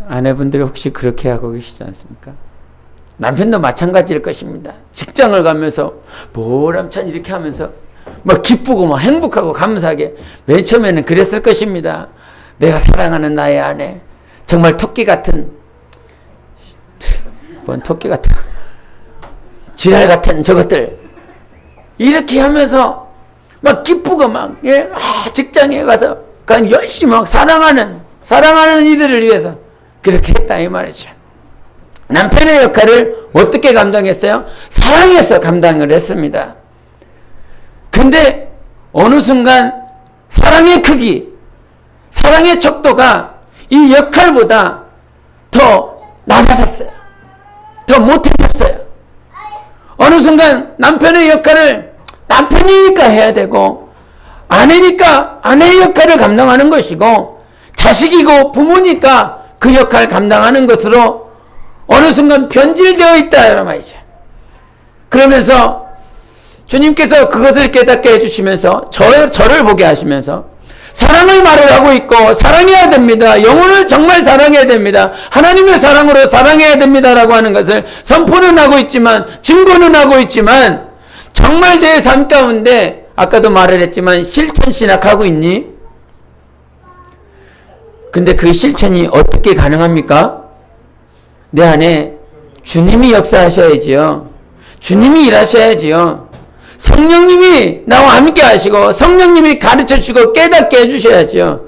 Speaker 1: 아내분들이 혹시 그렇게 하고 계시지 않습니까? 남편도 마찬가지일 것입니다. 직장을 가면서 보람찬 이렇게 하면서 막 기쁘고 막 행복하고 감사하게 맨 처음에는 그랬을 것입니다. 내가 사랑하는 나의 아내, 정말 토끼 같은 지랄 같은 저것들 이렇게 하면서 막 기쁘고 막 직장에 가서 열심히 막 사랑하는 이들을 위해서 그렇게 했다 이 말이죠. 남편의 역할을 어떻게 감당했어요? 사랑해서 감당을 했습니다. 근데 어느 순간 사랑의 크기, 사랑의 척도가 이 역할보다 더 낮아졌어요. 더 못해졌어요. 어느 순간 남편의 역할을 남편이니까 해야 되고 아내니까 아내의 역할을 감당하는 것이고 자식이고 부모니까 그 역할을 감당하는 것으로 어느 순간 변질되어 있다 이런 말이죠. 그러면서 주님께서 그것을 깨닫게 해주시면서 저를 보게 하시면서 사랑을 말을 하고 있고 사랑해야 됩니다. 영혼을 정말 사랑해야 됩니다. 하나님의 사랑으로 사랑해야 됩니다라고 하는 것을 선포는 하고 있지만 증거는 하고 있지만 정말 내 삶 가운데 아까도 말을 했지만 실천 신학하고 있니? 근데 그 실천이 어떻게 가능합니까? 내 안에 주님이 역사하셔야지요. 주님이 일하셔야지요. 성령님이 나와 함께 하시고 성령님이 가르쳐 주시고 깨닫게 해주셔야죠.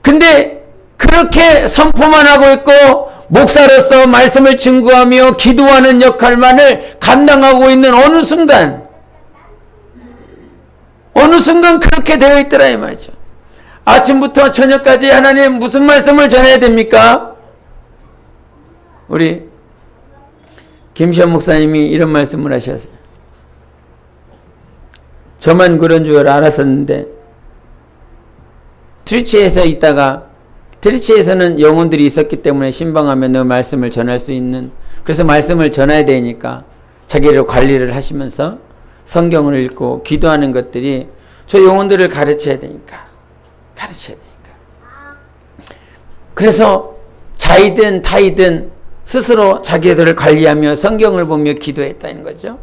Speaker 1: 근데 그렇게 선포만 하고 있고 목사로서 말씀을 증거하며 기도하는 역할만을 감당하고 있는 어느 순간 그렇게 되어 있더라 이 말이죠. 아침부터 저녁까지 하나님 무슨 말씀을 전해야 됩니까? 우리 김시현 목사님이 이런 말씀을 하셨어요. 저만 그런 줄 알았었는데 트리치에서 있다가 트리치에서는 영혼들이 있었기 때문에 신방하면 너 말씀을 전할 수 있는, 그래서 말씀을 전해야 되니까 자기를 관리를 하시면서 성경을 읽고 기도하는 것들이 저 영혼들을 가르쳐야 되니까. 그래서 자이든 타이든 스스로 자기들을 관리하며 성경을 보며 기도했다는 거죠.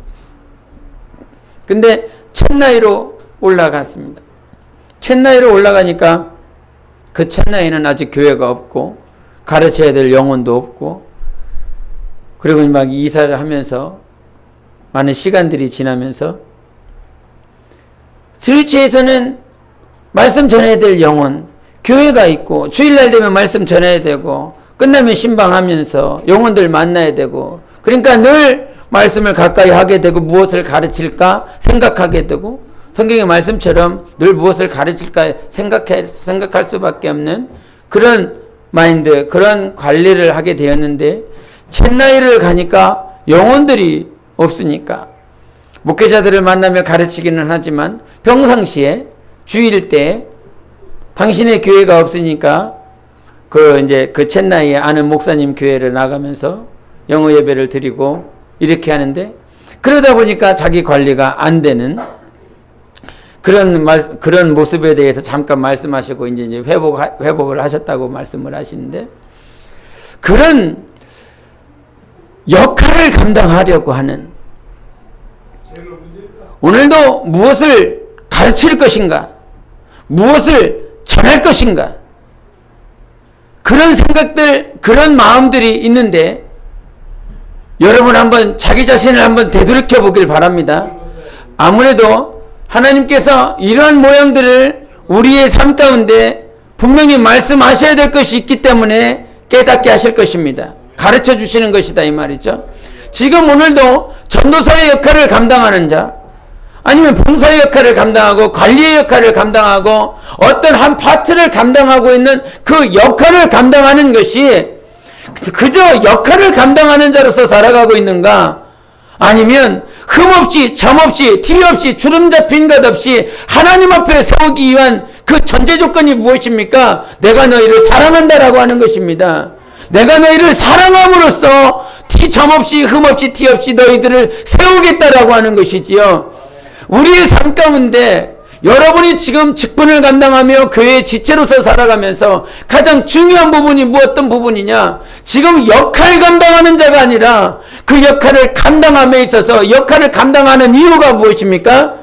Speaker 1: 근데 챗나이로 올라갔습니다. 챗나이로 올라가니까 그 챗나이는 아직 교회가 없고 가르쳐야 될 영혼도 없고, 그리고 막 이사를 하면서 많은 시간들이 지나면서 트리치에서는 말씀 전해야 될 영혼, 교회가 있고 주일날 되면 말씀 전해야 되고 끝나면 신방하면서 영혼들 만나야 되고, 그러니까 늘 말씀을 가까이 하게 되고 무엇을 가르칠까 생각하게 되고, 성경의 말씀처럼 늘 무엇을 가르칠까 생각할 수밖에 없는 그런 마인드, 그런 관리를 하게 되었는데, 챗나이를 가니까 영혼들이 없으니까 목회자들을 만나며 가르치기는 하지만 평상시에 주일 때 당신의 교회가 없으니까 그 챗나이에 아는 목사님 교회를 나가면서 영어 예배를 드리고 이렇게 하는데, 그러다 보니까 자기 관리가 안 되는 그런 모습에 대해서 잠깐 말씀하시고 이제 회복을 하셨다고 말씀을 하시는데, 그런 역할을 감당하려고 하는, 오늘도 무엇을 가르칠 것인가, 무엇을 전할 것인가, 그런 생각들, 그런 마음들이 있는데, 여러분 한번 자기 자신을 한번 되돌이켜 보길 바랍니다. 아무래도 하나님께서 이러한 모양들을 우리의 삶 가운데 분명히 말씀하셔야 될 것이 있기 때문에 깨닫게 하실 것입니다. 가르쳐 주시는 것이다 이 말이죠. 지금 오늘도 전도사의 역할을 감당하는 자, 아니면 봉사의 역할을 감당하고 관리의 역할을 감당하고 어떤 한 파트를 감당하고 있는 그 역할을 감당하는 것이 그저 역할을 감당하는 자로서 살아가고 있는가, 아니면 흠없이 점없이 티 없이 주름 잡힌 것 없이 하나님 앞에 세우기 위한 그 전제 조건이 무엇입니까? 내가 너희를 사랑한다라고 하는 것입니다. 내가 너희를 사랑함으로써 티 점없이 흠없이 티 없이 너희들을 세우겠다라고 하는 것이지요. 우리의 삶 가운데 여러분이 지금 직분을 감당하며 교회의 지체로서 살아가면서 가장 중요한 부분이 어떤 부분이냐? 지금 역할 감당하는 자가 아니라 그 역할을 감당함에 있어서 역할을 감당하는 이유가 무엇입니까?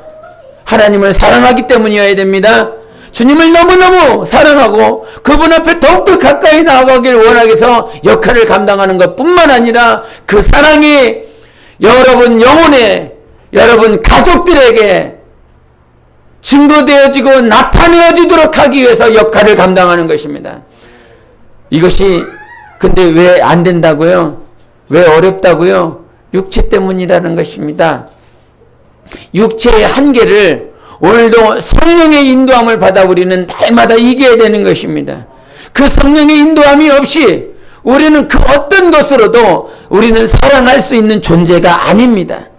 Speaker 1: 하나님을 사랑하기 때문이어야 됩니다. 주님을 너무너무 사랑하고 그분 앞에 더욱더 가까이 나아가길 원하기 위해서 역할을 감당하는 것뿐만 아니라 그 사랑이 여러분 영혼에, 여러분 가족들에게 증거되어지고 나타내어지도록 하기 위해서 역할을 감당하는 것입니다. 이것이 근데 왜 안 된다고요? 왜 어렵다고요? 육체 때문이라는 것입니다. 육체의 한계를 오늘도 성령의 인도함을 받아 우리는 날마다 이겨야 되는 것입니다. 그 성령의 인도함이 없이 우리는 그 어떤 것으로도 우리는 사랑할 수 있는 존재가 아닙니다.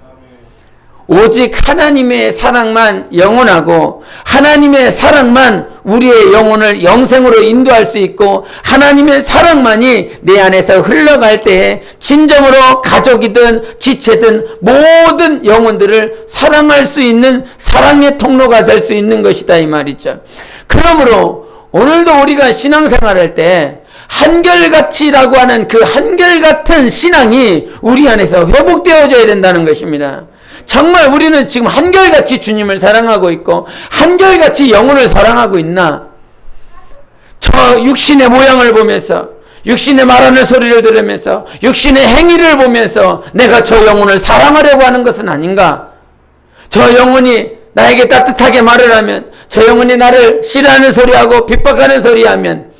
Speaker 1: 오직 하나님의 사랑만 영원하고 하나님의 사랑만 우리의 영혼을 영생으로 인도할 수 있고, 하나님의 사랑만이 내 안에서 흘러갈 때에 진정으로 가족이든 지체든 모든 영혼들을 사랑할 수 있는 사랑의 통로가 될 수 있는 것이다 이 말이죠. 그러므로 오늘도 우리가 신앙생활할 때 한결같이라고 하는 그 한결같은 신앙이 우리 안에서 회복되어져야 된다는 것입니다. 정말 우리는 지금 한결같이 주님을 사랑하고 있고 한결같이 영혼을 사랑하고 있나? 저 육신의 모양을 보면서, 육신의 말하는 소리를 들으면서, 육신의 행위를 보면서 내가 저 영혼을 사랑하려고 하는 것은 아닌가? 저 영혼이 나에게 따뜻하게 말을 하면, 저 영혼이 나를 싫어하는 소리하고 핍박하는 소리하면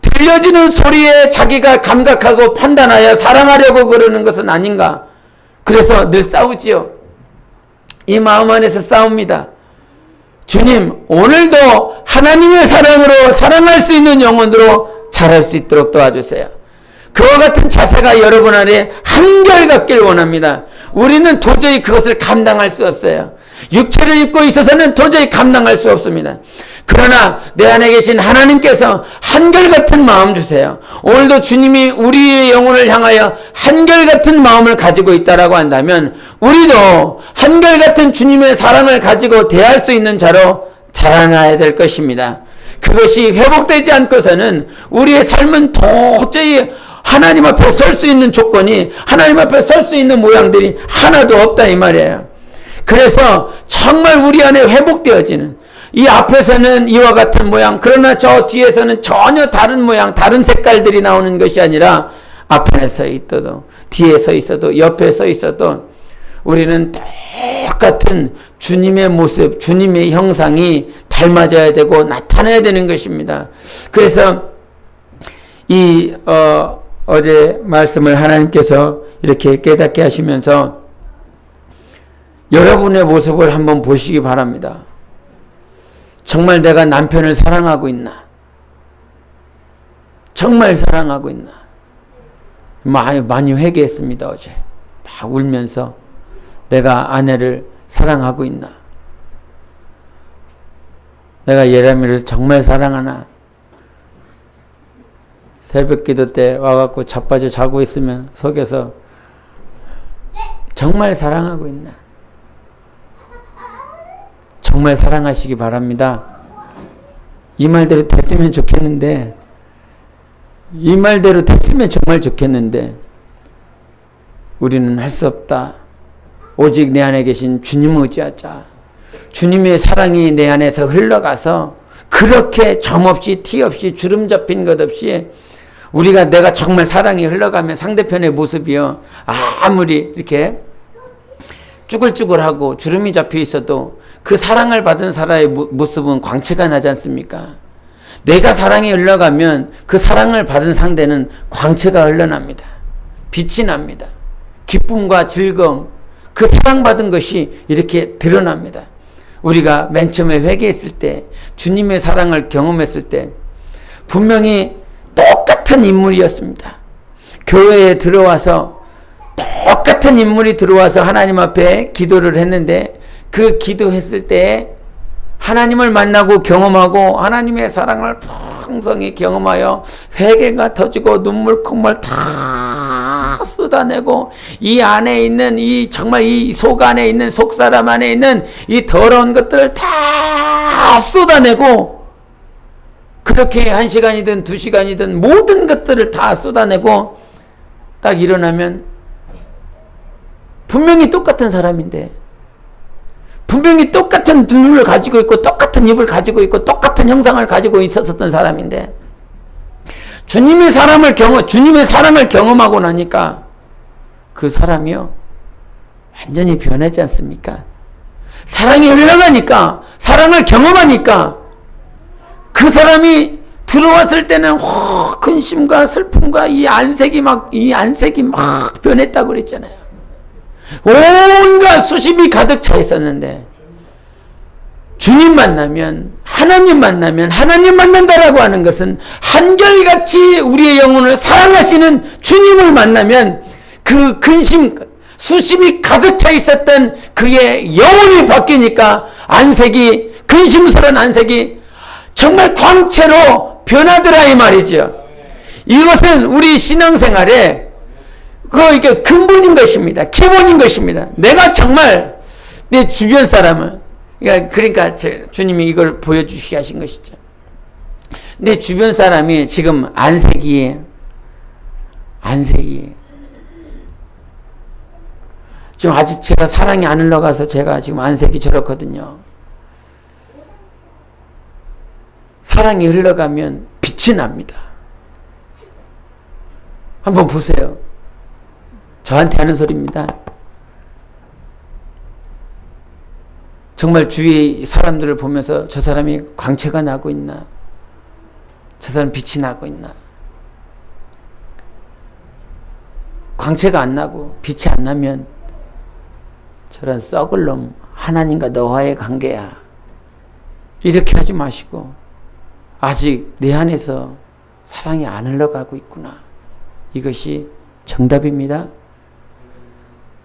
Speaker 1: 들려지는 소리에 자기가 감각하고 판단하여 사랑하려고 그러는 것은 아닌가? 그래서 늘 싸우지요. 이 마음 안에서 싸웁니다. 주님, 오늘도 하나님의 사랑으로 사랑할 수 있는 영혼으로 자랄 수 있도록 도와주세요. 그와 같은 자세가 여러분 안에 한결같길 원합니다. 우리는 도저히 그것을 감당할 수 없어요. 육체를 입고 있어서는 도저히 감당할 수 없습니다. 그러나 내 안에 계신 하나님께서 한결같은 마음 주세요. 오늘도 주님이 우리의 영혼을 향하여 한결같은 마음을 가지고 있다라고 한다면 우리도 한결같은 주님의 사랑을 가지고 대할 수 있는 자로 자라나야 될 것입니다. 그것이 회복되지 않고서는 우리의 삶은 도저히 하나님 앞에 설 수 있는 조건이, 하나님 앞에 설 수 있는 모양들이 하나도 없다 이 말이에요. 그래서 정말 우리 안에 회복되어지는, 이 앞에서는 이와 같은 모양, 그러나 저 뒤에서는 전혀 다른 모양, 다른 색깔들이 나오는 것이 아니라 앞에 서 있어도 뒤에 서 있어도 옆에 서 있어도 우리는 똑같은 주님의 모습, 주님의 형상이 닮아져야 되고 나타나야 되는 것입니다. 그래서 이 어제 말씀을 하나님께서 이렇게 깨닫게 하시면서 여러분의 모습을 한번 보시기 바랍니다. 정말 내가 남편을 사랑하고 있나? 정말 사랑하고 있나? 많이 회개했습니다. 어제 막 울면서 내가 아내를 사랑하고 있나? 내가 예람이를 정말 사랑하나? 새벽 기도 때 와갖고 자빠져 자고 있으면 속에서 정말 사랑하고 있나? 정말 사랑하시기 바랍니다. 이 말대로 됐으면 좋겠는데, 이 말대로 됐으면 정말 좋겠는데 우리는 할 수 없다. 오직 내 안에 계신 주님 의지하자. 주님의 사랑이 내 안에서 흘러가서 그렇게 점없이 티 없이 주름 잡힌 것 없이 내가 정말 사랑이 흘러가면 상대편의 모습이요, 아무리 이렇게 쭈글쭈글하고 주름이 잡혀 있어도 그 사랑을 받은 사람의 모습은 광채가 나지 않습니까? 내가 사랑이 흘러가면 그 사랑을 받은 상대는 광채가 흘러납니다. 빛이 납니다. 기쁨과 즐거움, 그 사랑받은 것이 이렇게 드러납니다. 우리가 맨 처음에 회개했을 때, 주님의 사랑을 경험했을 때 분명히 똑같은 인물이었습니다. 교회에 들어와서 똑같은 인물이 들어와서 하나님 앞에 기도를 했는데, 그 기도했을 때 하나님을 만나고 경험하고 하나님의 사랑을 풍성히 경험하여 회개가 터지고 눈물 콧물 다 쏟아내고 이 안에 있는 정말 이 속 안에 있는, 속 사람 안에 있는 이 더러운 것들을 다 쏟아내고, 그렇게 1시간이든 2시간이든 모든 것들을 다 쏟아내고 딱 일어나면 분명히 똑같은 사람인데, 분명히 똑같은 눈을 가지고 있고 똑같은 입을 가지고 있고 똑같은 형상을 가지고 있었던 사람인데, 주님의 사랑을 경험하고 나니까 그 사람이요 완전히 변하지 않습니까? 사랑이 흘러가니까, 사랑을 경험하니까 그 사람이 들어왔을 때는 근심과 슬픔과 이 안색이 막 변했다고 그랬잖아요. 온갖 수심이 가득 차 있었는데, 주님 만나면, 하나님 만난다라고 하는 것은 한결같이 우리의 영혼을 사랑하시는 주님을 만나면 그 근심, 수심이 가득 차 있었던 그의 영혼이 바뀌니까 안색이, 근심스러운 안색이 정말 광채로 변하더라 이 말이죠. 이것은 우리 신앙생활에 이게 근본인 것입니다. 기본인 것입니다. 내가 정말 내 주변 사람을, 그러니까 주님이 이걸 보여주시게 하신 것이죠. 내 주변 사람이 지금 안색이 지금 아직 제가 사랑이 안 흘러가서 제가 지금 안색이 저렇거든요. 사랑이 흘러가면 빛이 납니다. 한번 보세요. 저한테 하는 소리입니다. 정말 주위의 사람들을 보면서 저 사람이 광채가 나고 있나? 저 사람 빛이 나고 있나? 광채가 안 나고 빛이 안 나면 저런 썩을 놈, 하나님과 너와의 관계야. 이렇게 하지 마시고, 아직 내 안에서 사랑이 안 흘러가고 있구나. 이것이 정답입니다.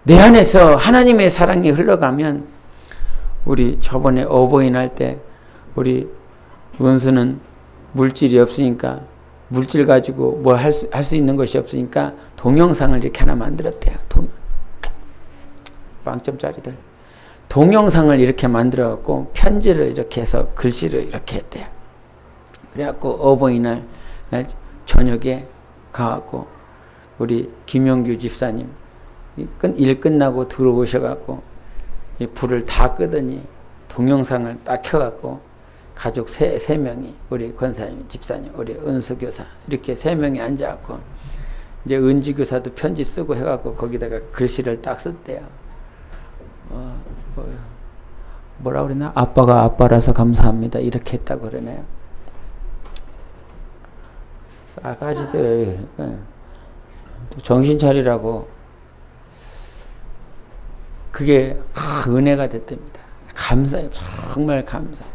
Speaker 1: 내 안에서 하나님의 사랑이 흘러가면, 우리 저번에 어버이날 때 우리 은수는 물질이 없으니까, 물질 가지고 뭐 할 수 있는 것이 없으니까 동영상을 이렇게 하나 만들었대요. 빵점짜리들. 동영상을 이렇게 만들어갖고 편지를 이렇게 해서 글씨를 이렇게 했대요. 그래갖고 어버이날 저녁에 가갖고 우리 김용규 집사님 일 끝나고 들어오셔갖고 이 불을 다 끄더니 동영상을 딱 켜갖고 가족 세 명이, 우리 권사님, 집사님, 우리 은수교사 이렇게 3명이 앉아갖고 이제 은지교사도 편지 쓰고 해갖고 거기다가 글씨를 딱 썼대요. 뭐라 그러나? 아빠가 아빠라서 감사합니다. 이렇게 했다고 그러네요. 싸가지들. 정신 차리라고. 그게 은혜가 됐답니다. 감사해요. 정말 감사.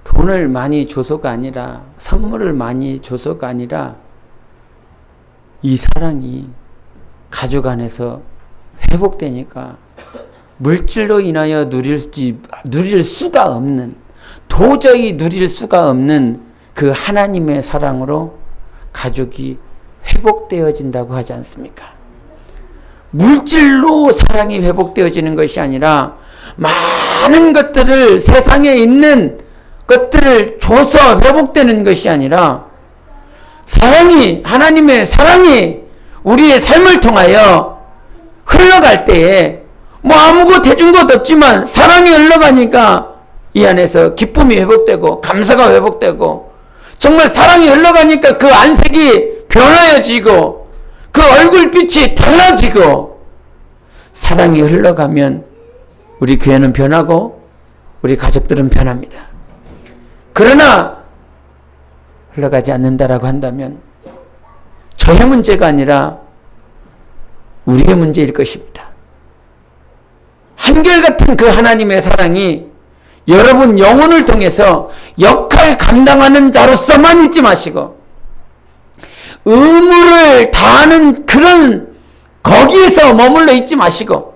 Speaker 1: 돈을 많이 줘서가 아니라, 선물을 많이 줘서가 아니라 이 사랑이 가족 안에서 회복되니까 물질로 인하여 누릴 수가 없는, 도저히 누릴 수가 없는 그 하나님의 사랑으로 가족이 회복되어진다고 하지 않습니까? 물질로 사랑이 회복되어지는 것이 아니라 많은 것들을, 세상에 있는 것들을 줘서 회복되는 것이 아니라 사랑이, 하나님의 사랑이 우리의 삶을 통하여 흘러갈 때에 뭐 아무것도 해준 것 없지만 사랑이 흘러가니까 이 안에서 기쁨이 회복되고 감사가 회복되고, 정말 사랑이 흘러가니까 그 안색이 변화해지고 그 얼굴빛이 달라지고, 사랑이 흘러가면 우리 교회는 변하고 우리 가족들은 변합니다. 그러나 흘러가지 않는다라고 한다면 저의 문제가 아니라 우리의 문제일 것입니다. 한결같은 그 하나님의 사랑이 여러분 영혼을 통해서 역할 감당하는 자로서만 있지 마시고, 의무를 다하는 그런 거기에서 머물러 있지 마시고,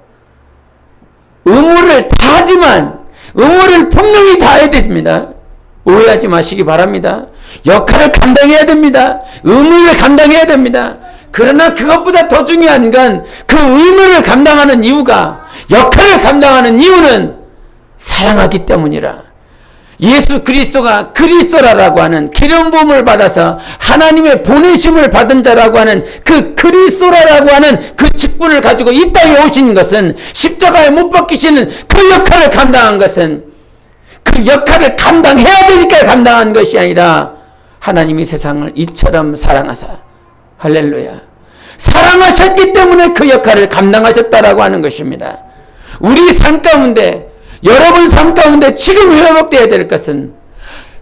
Speaker 1: 의무를 다하지만 의무를 분명히 다해야 됩니다. 오해하지 마시기 바랍니다. 역할을 감당해야 됩니다. 의무를 감당해야 됩니다. 그러나 그것보다 더 중요한 건 그 의무를 감당하는 이유가, 역할을 감당하는 이유는 사랑하기 때문이라. 예수 그리스도가 그리스도라고 하는 기름 부음을 받아서 하나님의 보내심을 받은 자라고 하는 그 그리스도라고 하는 그 직분을 가지고 이 땅에 오신 것은, 십자가에 못 박히시는 그 역할을 감당한 것은 그 역할을 감당해야 되니까 감당한 것이 아니라 하나님이 세상을 이처럼 사랑하사, 할렐루야, 사랑하셨기 때문에 그 역할을 감당하셨다라고 하는 것입니다. 우리 삶 가운데, 여러분 삶 가운데 지금 회복되어야 될 것은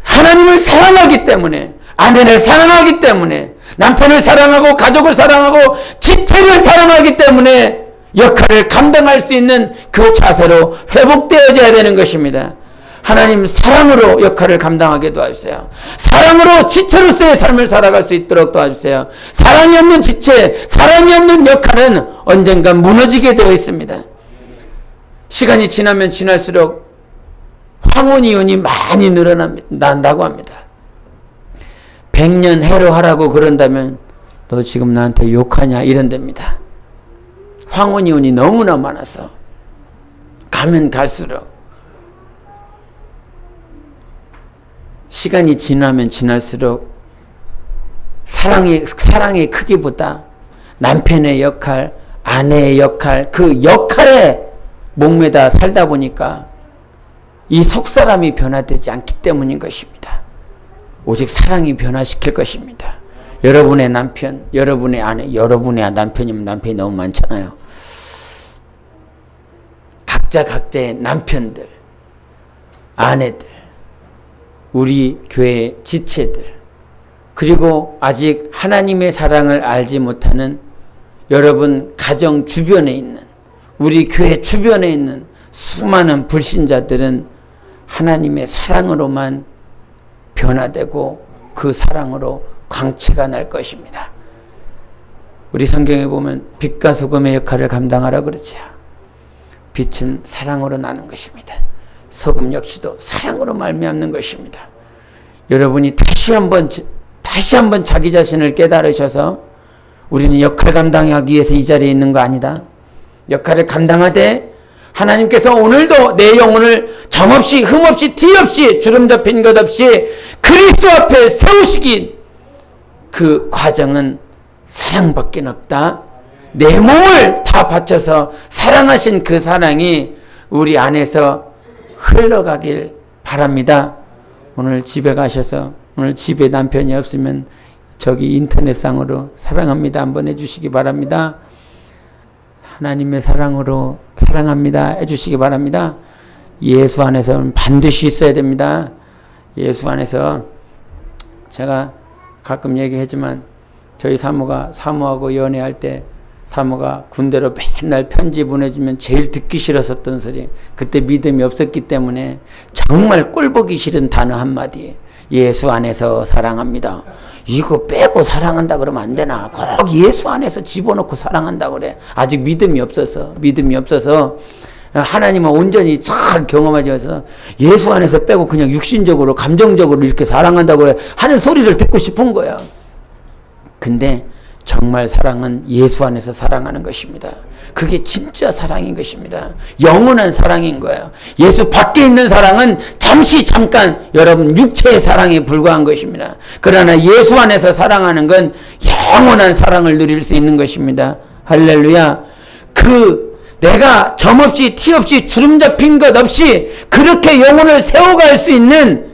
Speaker 1: 하나님을 사랑하기 때문에, 아내를 사랑하기 때문에, 남편을 사랑하고 가족을 사랑하고 지체를 사랑하기 때문에 역할을 감당할 수 있는 그 자세로 회복되어져야 되는 것입니다. 하나님 사랑으로 역할을 감당하게 도와주세요. 사랑으로 지체로서의 삶을 살아갈 수 있도록 도와주세요. 사랑이 없는 지체, 사랑이 없는 역할은 언젠가 무너지게 되어 있습니다. 시간이 지나면 지날수록 황혼이혼이 많이 늘어난다고 합니다. 100년 해로하라고 그런다면 너 지금 나한테 욕하냐 이런답니다. 황혼이혼이 너무나 많아서 가면 갈수록, 시간이 지나면 지날수록 사랑의 크기보다 남편의 역할, 아내의 역할, 그 역할에 목매다 살다 보니까 이 속사람이 변화되지 않기 때문인 것입니다. 오직 사랑이 변화시킬 것입니다. 여러분의 남편, 여러분의 아내, 여러분의 남편이면 남편이 너무 많잖아요. 각자의 남편들, 아내들, 우리 교회 지체들, 그리고 아직 하나님의 사랑을 알지 못하는 여러분 가정 주변에 있는, 우리 교회 주변에 있는 수많은 불신자들은 하나님의 사랑으로만 변화되고 그 사랑으로 광채가 날 것입니다. 우리 성경에 보면 빛과 소금의 역할을 감당하라 그러죠. 빛은 사랑으로 나는 것입니다. 소금 역시도 사랑으로 말미암는 것입니다. 여러분이 다시 한번 자기 자신을 깨달으셔서 우리는 역할 감당하기 위해서 이 자리에 있는 거 아니다. 역할을 감당하되 하나님께서 오늘도 내 영혼을 점없이 흠없이 티없이 주름 잡힌 것 없이 그리스도 앞에 세우시기, 그 과정은 사랑밖에 없다. 내 몸을 다 바쳐서 사랑하신 그 사랑이 우리 안에서 흘러가길 바랍니다. 오늘 집에 가셔서, 오늘 집에 남편이 없으면 저기 인터넷상으로 사랑합니다 한번 해주시기 바랍니다. 하나님의 사랑으로 사랑합니다 해주시기 바랍니다. 예수 안에서는 반드시 있어야 됩니다. 예수 안에서, 제가 가끔 얘기하지만 저희 사모하고 연애할 때 사모가 군대로 맨날 편지 보내주면 제일 듣기 싫었었던 소리, 그때 믿음이 없었기 때문에 정말 꼴보기 싫은 단어 한마디, 예수 안에서 사랑합니다. 이거 빼고 사랑한다 그러면 안 되나? 꼭 예수 안에서 집어넣고 사랑한다 그래. 아직 믿음이 없어서 하나님은 온전히 잘 경험하지 않아서 예수 안에서 빼고 그냥 육신적으로 감정적으로 이렇게 사랑한다고 하는 소리를 듣고 싶은 거야. 근데 정말 사랑은 예수 안에서 사랑하는 것입니다. 그게 진짜 사랑인 것입니다. 영원한 사랑인 거예요. 예수 밖에 있는 사랑은 잠깐 여러분 육체의 사랑에 불과한 것입니다. 그러나 예수 안에서 사랑하는 건 영원한 사랑을 누릴 수 있는 것입니다. 할렐루야. 내가 점없이 티없이 주름 잡힌 것 없이 그렇게 영혼을 세워갈 수 있는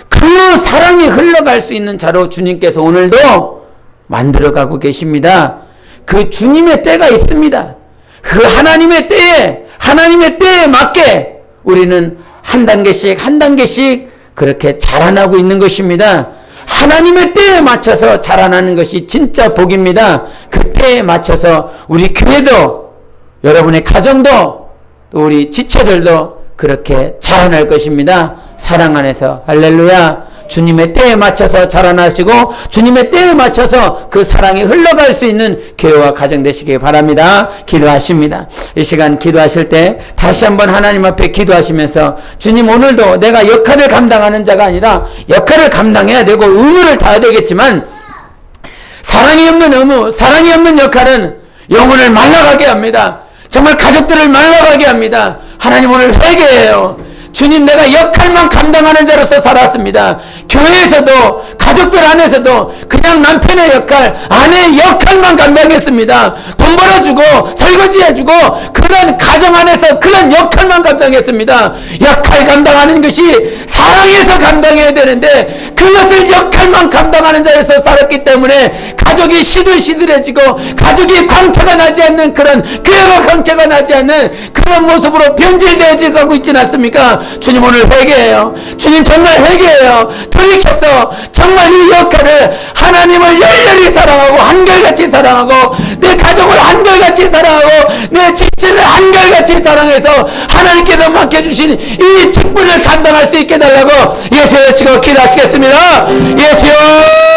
Speaker 1: 그 사랑이 흘러갈 수 있는 자로 주님께서 오늘도 만들어가고 계십니다. 그 주님의 때가 있습니다. 그 하나님의 때에 맞게 우리는 한 단계씩 그렇게 자라나고 있는 것입니다. 하나님의 때에 맞춰서 자라나는 것이 진짜 복입니다. 그 때에 맞춰서 우리 교회도, 여러분의 가정도, 또 우리 지체들도 그렇게 자라날 것입니다. 사랑 안에서. 할렐루야. 주님의 때에 맞춰서 자라나시고 주님의 때에 맞춰서 그 사랑이 흘러갈 수 있는 교회와 가정 되시기 바랍니다. 기도하십니다. 이 시간 기도하실 때 다시 한번 하나님 앞에 기도하시면서, 주님 오늘도 내가 역할을 감당하는 자가 아니라 역할을 감당해야 되고 의무를 다해야 되겠지만, 사랑이 없는 의무, 사랑이 없는 역할은 영혼을 말라가게 합니다. 정말 가족들을 말라가게 합니다. 하나님 오늘 회개해요. 주님, 내가 역할만 감당하는 자로서 살았습니다. 교회에서도 가족들 안에서도 그냥 남편의 역할, 아내의 역할만 감당했습니다. 돈 벌어주고 설거지해주고 그런 가정 안에서 그런 역할만 감당했습니다. 역할 감당하는 것이 사랑에서 감당해야 되는데 그것을 역할만 감당하는 자로서 살았기 때문에 가족이 시들시들해지고 가족이 광채가 나지 않는, 그런 교회가 광채가 나지 않는 그런 모습으로 변질되어지고 있지는 않습니까? 주님 오늘 회개해요. 주님 정말 회개해요. 돌이켜서 정말 이 역할을 하나님을 열렬히 사랑하고 한결같이 사랑하고 내 가족을 한결같이 사랑하고 내 집지를 한결같이 사랑해서 하나님께서 맡겨주신 이 직분을 감당할 수 있게 해달라고 예수의 치고 기도하시겠습니다. 예수여.